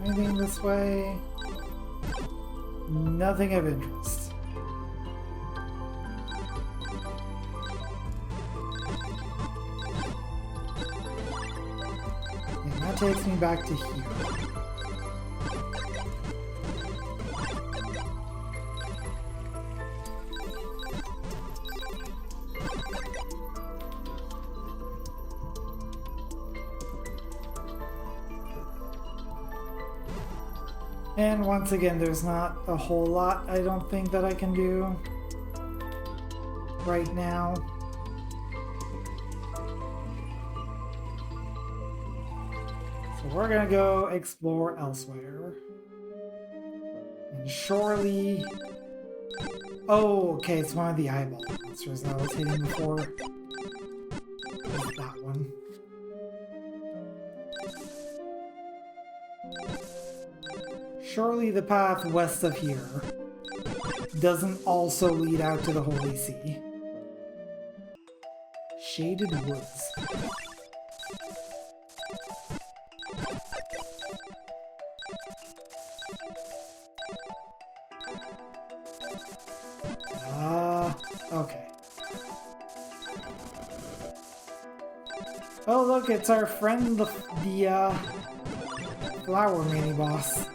Anything this way? Nothing of interest. And that takes me back to here. And once again, there's not a whole lot I don't think that I can do right now. So we're gonna go explore elsewhere. And surely... Oh, okay, it's one of the eyeball monsters that I was hitting before. It's that one. Surely the path west of here doesn't also lead out to the Holy See. Shaded woods. Okay. Oh look, it's our friend, the flower mini-boss.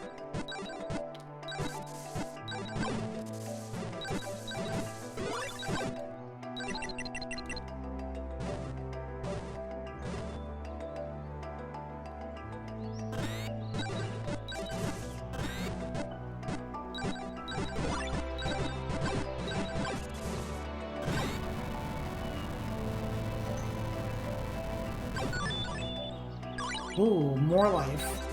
Ooh, more life.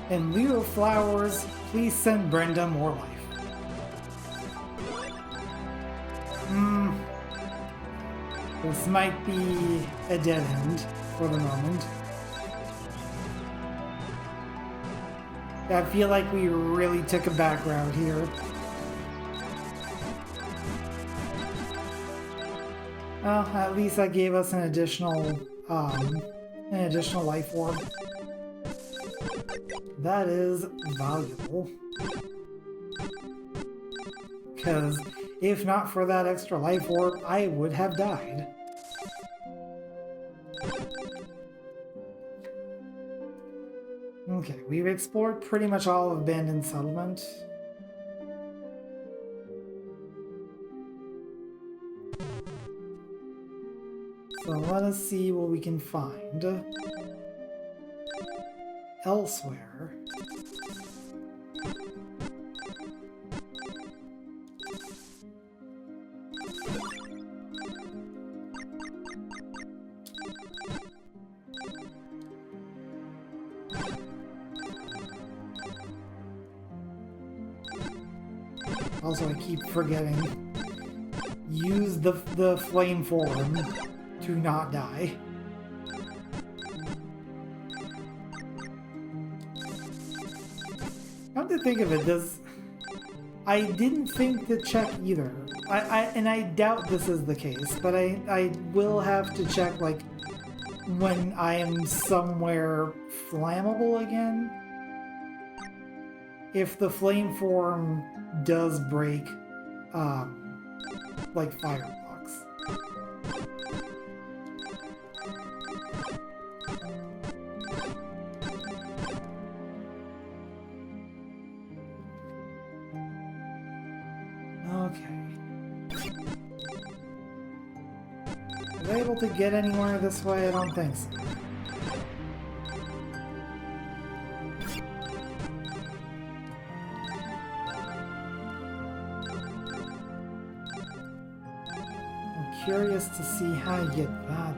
In lieu of flowers, please send Brenda more life. This might be a dead end for the moment. I feel like we really took a back route here. Well, at least that gave us an additional life orb. That is valuable. Because if not for that extra life orb, I would have died. Okay, we've explored pretty much all of Abandoned Settlement. So let us see what we can find elsewhere. Also, I keep forgetting use the flame form to not die. Come to think of it, I didn't think to check either. And I doubt this is the case, but I will have to check, like, when I am somewhere flammable again. If the flame form does break, like, fireblocks. Okay. Are they able to get anywhere this way? I don't think so. I'm curious to see how you get that.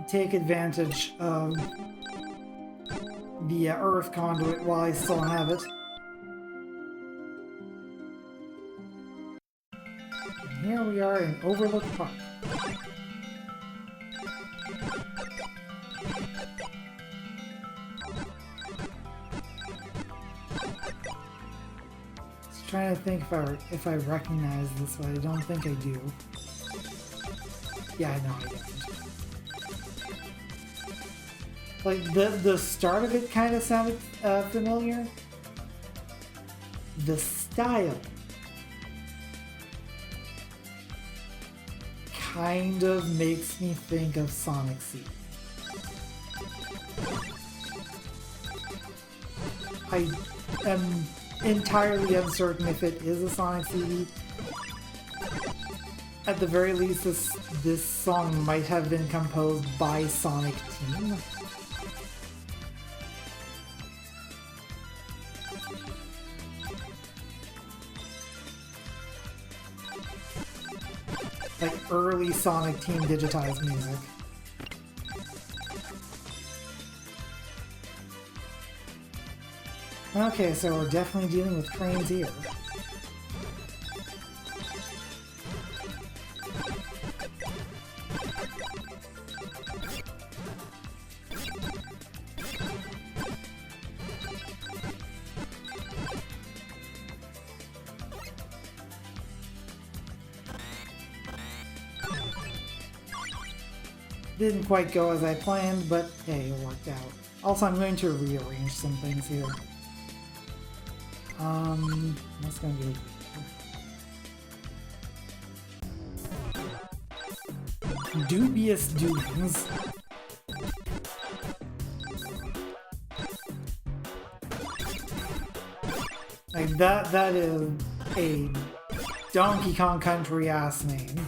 Take advantage of the Earth conduit while I still have it. And here we are in Overlook Park. Just trying to think if I recognize this, but I don't think I do. Yeah, I know I don't. Like, the start of it kind of sounded familiar. The style kind of makes me think of Sonic CD. I am entirely uncertain if it is a Sonic CD. At the very least, this song might have been composed by Sonic Team. Like early Sonic Team digitized music. Okay, so we're definitely dealing with trains here. Didn't quite go as I planned, but hey, it worked out. Also, I'm going to rearrange some things here. What's going to do? Dubious doings. Like that is a Donkey Kong Country ass name.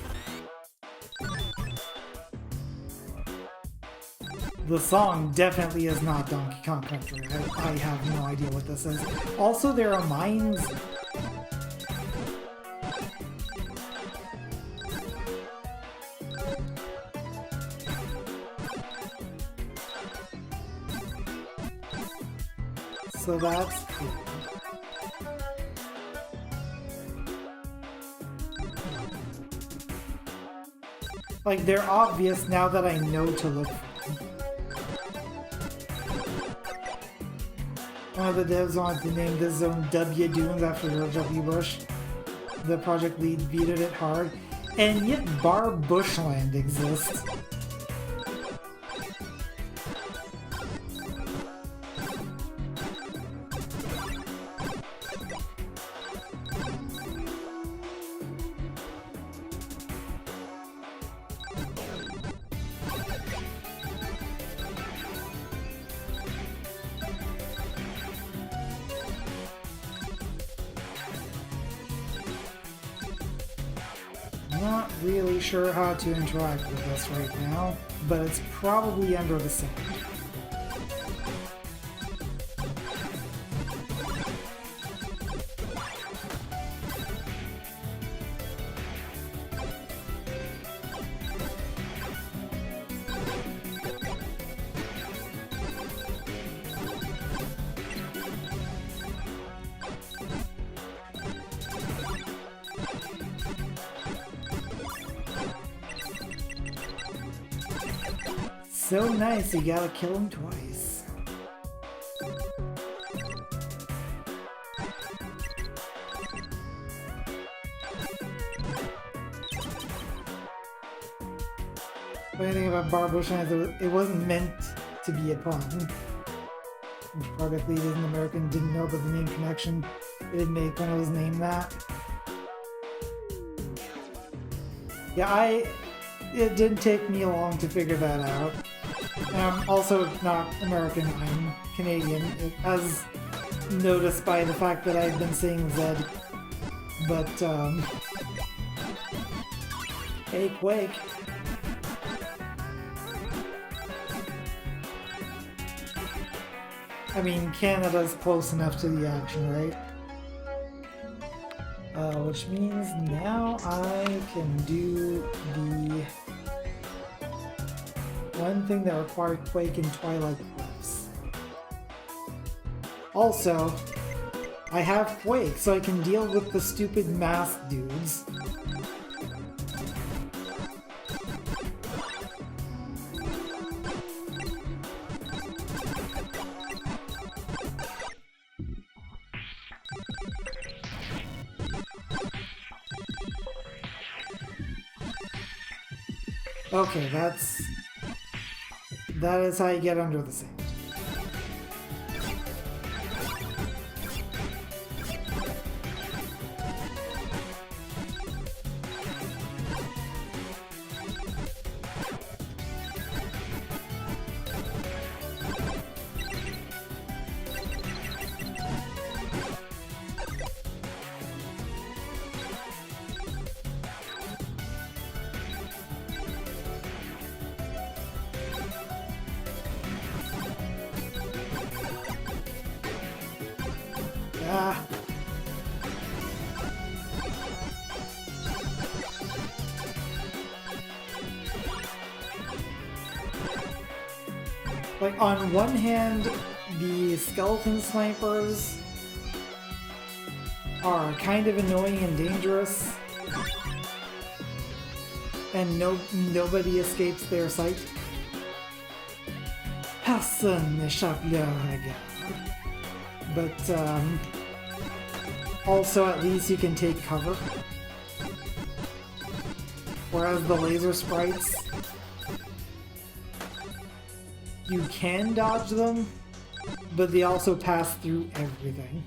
The song definitely is not Donkey Kong Country. I have no idea what this is. Also, there are mines. So that's cool. Like, they're obvious now that I know to look for them. One of the devs wanted to name this zone W Dunes after George W. Bush. The project lead vetoed it hard, and yet Bar Bushland exists. Not really sure how to interact with this right now, but it's probably under the sand. So nice, you gotta kill him twice. Funny thing about Barboshine, it wasn't meant to be a pun. Project Lead is an American, didn't know about the name connection. It didn't make fun of his name that. Yeah, it didn't take me long to figure that out. I'm also not American, I'm Canadian, as noticed by the fact that I've been saying Zed. But, hey, Quake. I mean, Canada's close enough to the action, right? Which means now I can do the one thing that required Quake in Twilight Cliffs. Also, I have Quake, so I can deal with the stupid mask dudes. Okay, that is how you get under the sand. Like, on one hand, the skeleton snipers are kind of annoying and dangerous, and nobody escapes their sight. Personne n'échappe leur regard. But, also at least you can take cover. Whereas the laser sprites, you can dodge them, but they also pass through everything.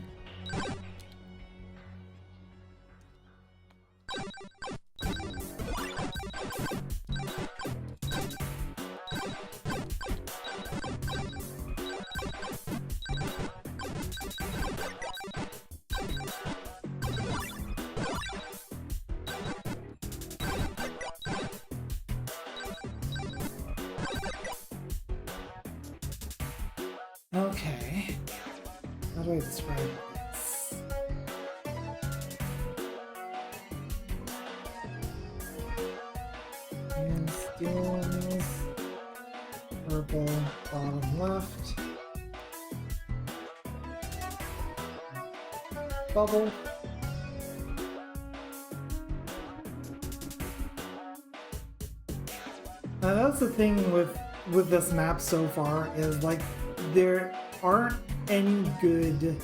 Okay, how do I describe this? And stillness, purple, bottom left, bubble. Now that's the thing with this map so far, is like there aren't any good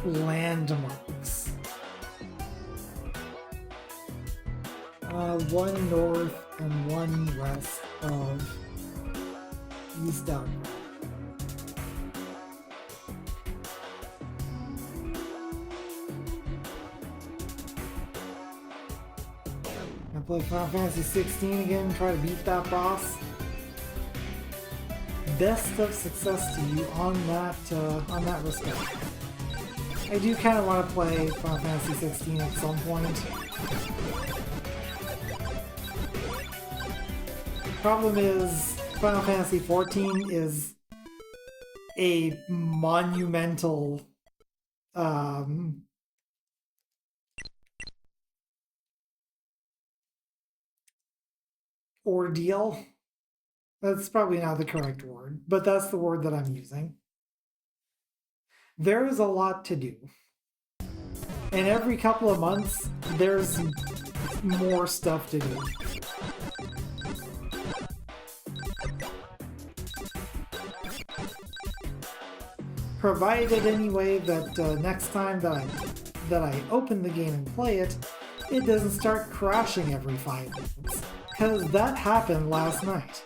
landmarks. One north and one west of East Down. I play Final Fantasy 16 again, try to beat that boss. Best of success to you on that respect. I do kind of want to play Final Fantasy 16 at some point. Problem is, Final Fantasy 14 is a monumental ordeal. That's probably not the correct word, but that's the word that I'm using. There is a lot to do. And every couple of months, there's more stuff to do. Provided anyway that next time that I open the game and play it, it doesn't start crashing every 5 minutes. Because that happened last night.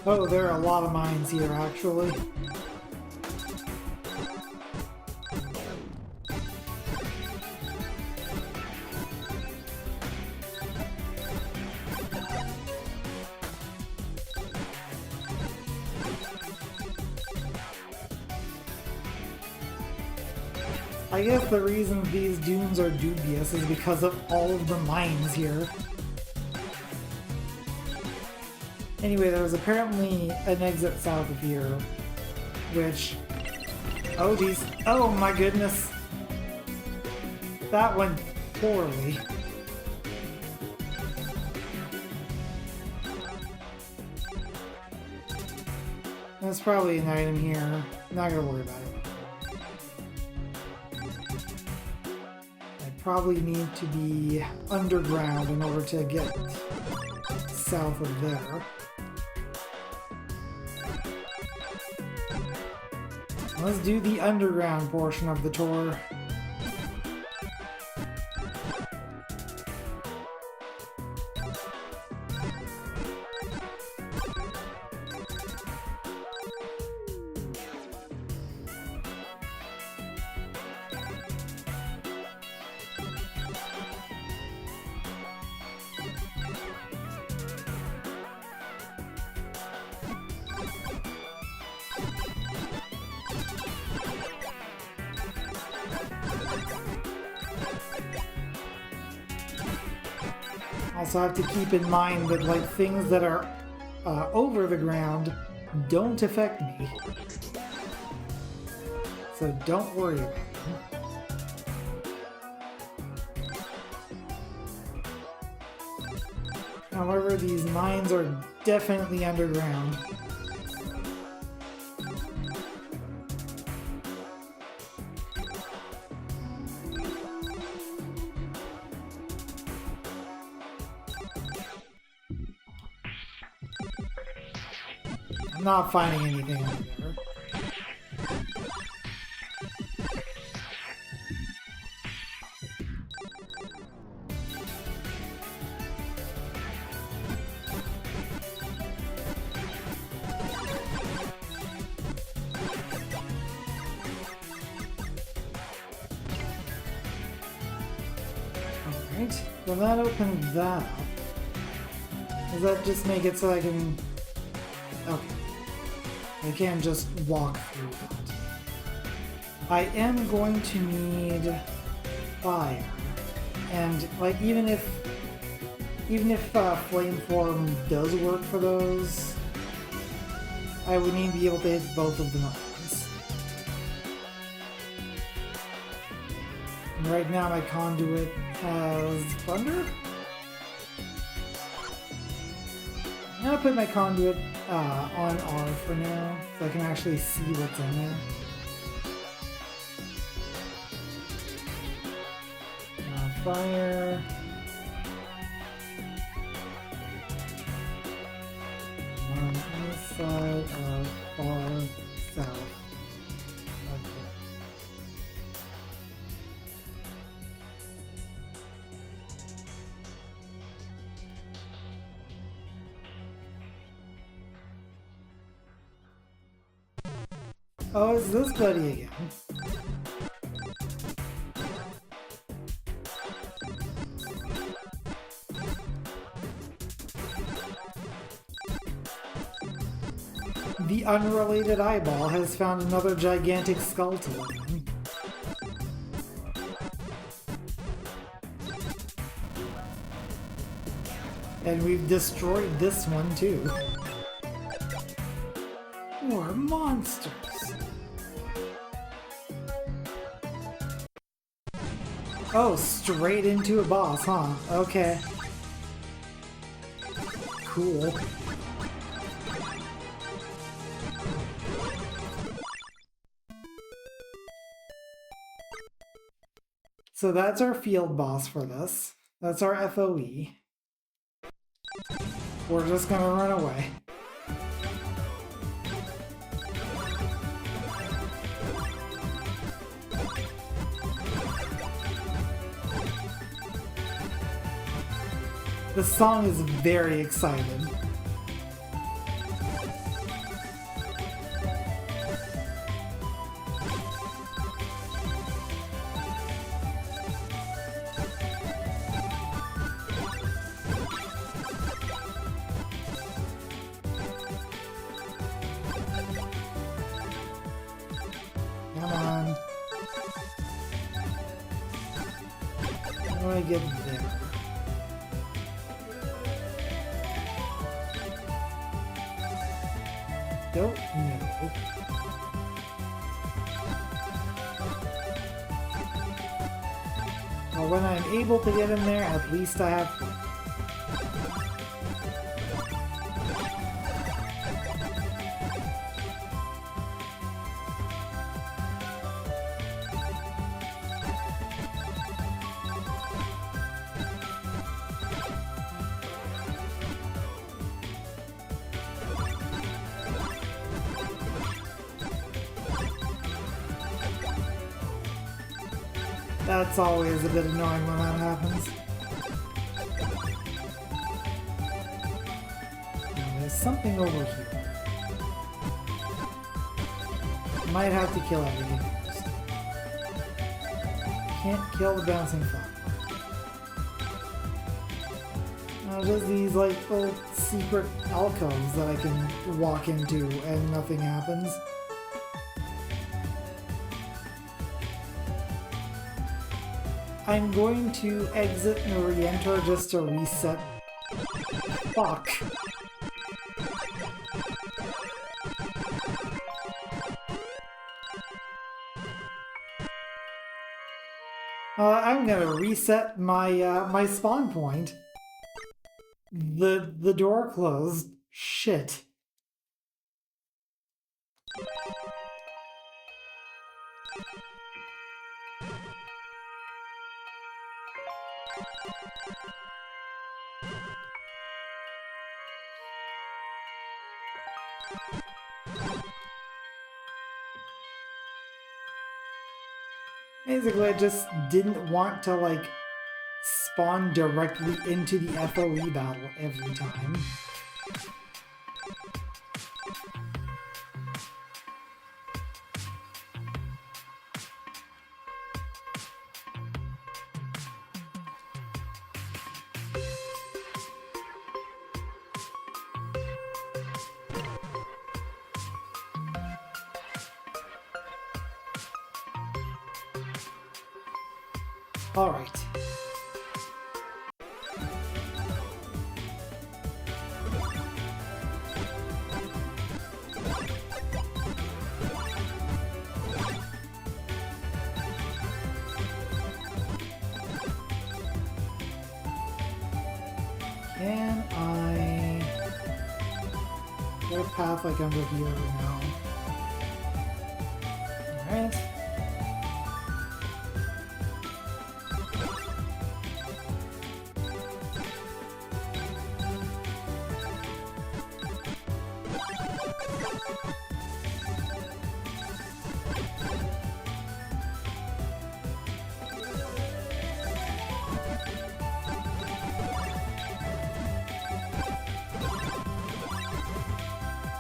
Oh, there are a lot of mines here, actually. I guess the reason these dunes are dubious is because of all of the mines here. Anyway, there was apparently an exit south of here, which... Oh geez. Oh my goodness. That went poorly. There's probably an item here. Not gonna worry about it. I probably need to be underground in order to get south of there. Let's do the underground portion of the tour. Also have to keep in mind that like things that are over the ground don't affect me. So don't worry about them. However, these mines are definitely underground. I'm not finding anything over there. Alright, well that opened that up. Does that just make it so I can... Okay. I can't just walk through that. I am going to need fire. And like even if flame form does work for those, I would need to be able to hit both of them at once. And right now my conduit has thunder. I'm gonna put my conduit on R for now, so I can actually see what's in there. Fire. On this side of far south. Okay. Oh, it's this buddy again. The unrelated eyeball has found another gigantic skull to live in. And we've destroyed this one too. More monsters! Oh, straight into a boss, huh? Okay. Cool. So that's our field boss for this. That's our FOE. We're just gonna run away. The song is very exciting. Come on. How do I get there? Don't know. Well, when I'm able to get in there, at least I have fun. That's always a bit annoying when that happens. Now, there's something over here. Might have to kill everything first. Can't kill the bouncing fire. Now, just these like little secret alcoves that I can walk into and nothing happens. I'm going to exit and re-enter just to reset. Fuck. I'm gonna reset my my spawn point. The door closed. Shit. Basically, I just didn't want to, like, spawn directly into the FOE battle every time. All right. Can I get path like under here now. Alright.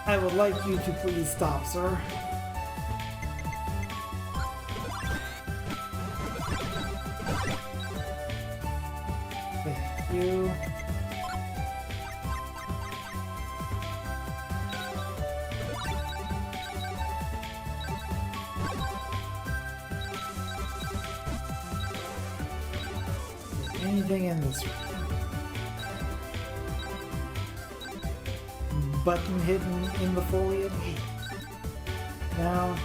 I would like you to please stop, sir. Thank you. Anything in this room? Button hidden in the foliage. Now,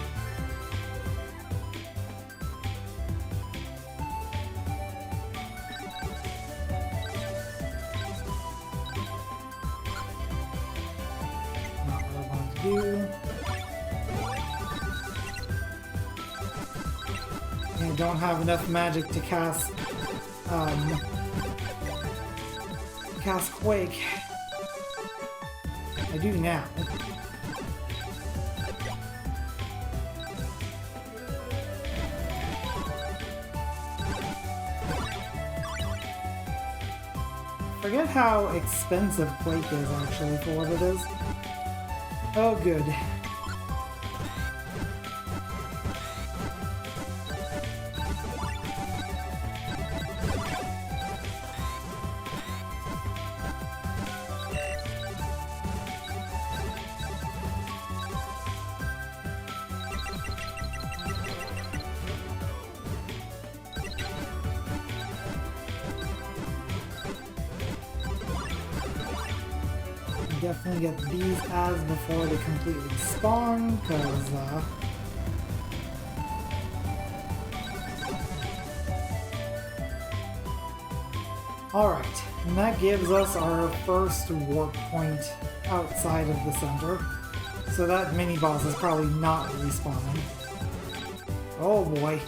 not what I want to do. I don't have enough magic to cast Quake. I do now. Forget how expensive Quake is actually for what it is. Oh, good. Definitely get these ads before they completely spawn, because alright, and that gives us our first warp point outside of the center. So that mini-boss is probably not respawning. Oh boy.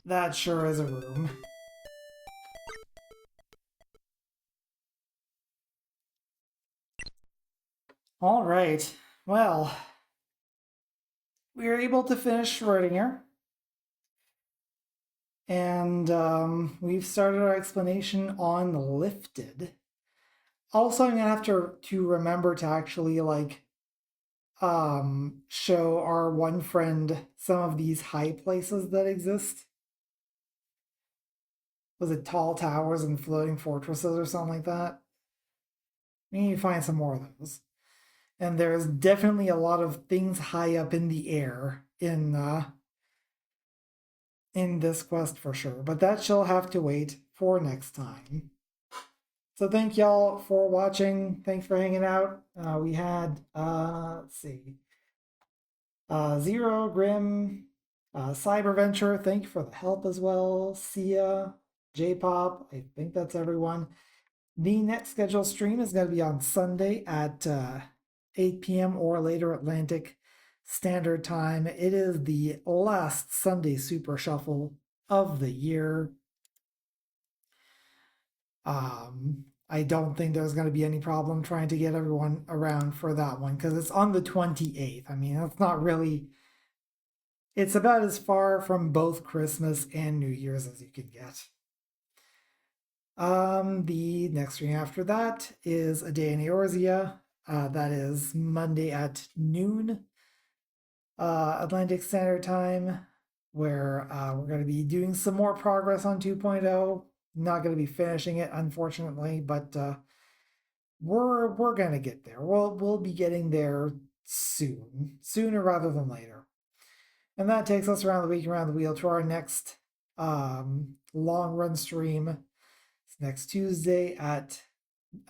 That sure is a room. Alright, well, we were able to finish Schrödinger. And we've started our explanation on Lifted. Also, I'm gonna have to remember to actually like show our one friend some of these high places that exist. Was it tall towers and floating fortresses or something like that? We need to find some more of those. And there's definitely a lot of things high up in the air in this quest for sure, but that shall have to wait for next time. So thank y'all for watching. Thanks for hanging out. We had, let's see, Zero, Grim, Cyberventure, thank you for the help as well. Sia, J-Pop, I think that's everyone. The next scheduled stream is going to be on Sunday at 8 p.m. or later Atlantic Standard Time. It is the last Sunday Super Shuffle of the year. I don't think there's going to be any problem trying to get everyone around for that one because it's on the 28th. I mean, it's not really... It's about as far from both Christmas and New Year's as you can get. The next stream after that is A Day in Eorzea. That is Monday at noon Atlantic Standard Time, where we're going to be doing some more progress on 2.0. Not going to be finishing it, unfortunately, but we're going to get there. We'll be getting there soon, sooner rather than later. And that takes us around the week around the wheel to our next long run stream. It's next Tuesday at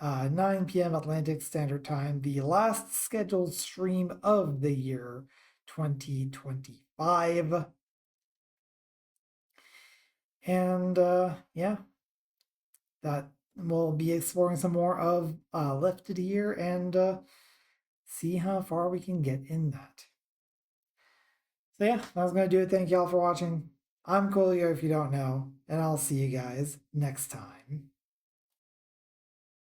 9 p.m. Atlantic Standard Time, the last scheduled stream of the year 2025. And yeah, that we'll be exploring some more of Lifted here and see how far we can get in that. So yeah, that's gonna do it. Thank y'all for watching. I'm Coolio if you don't know, and I'll see you guys next time.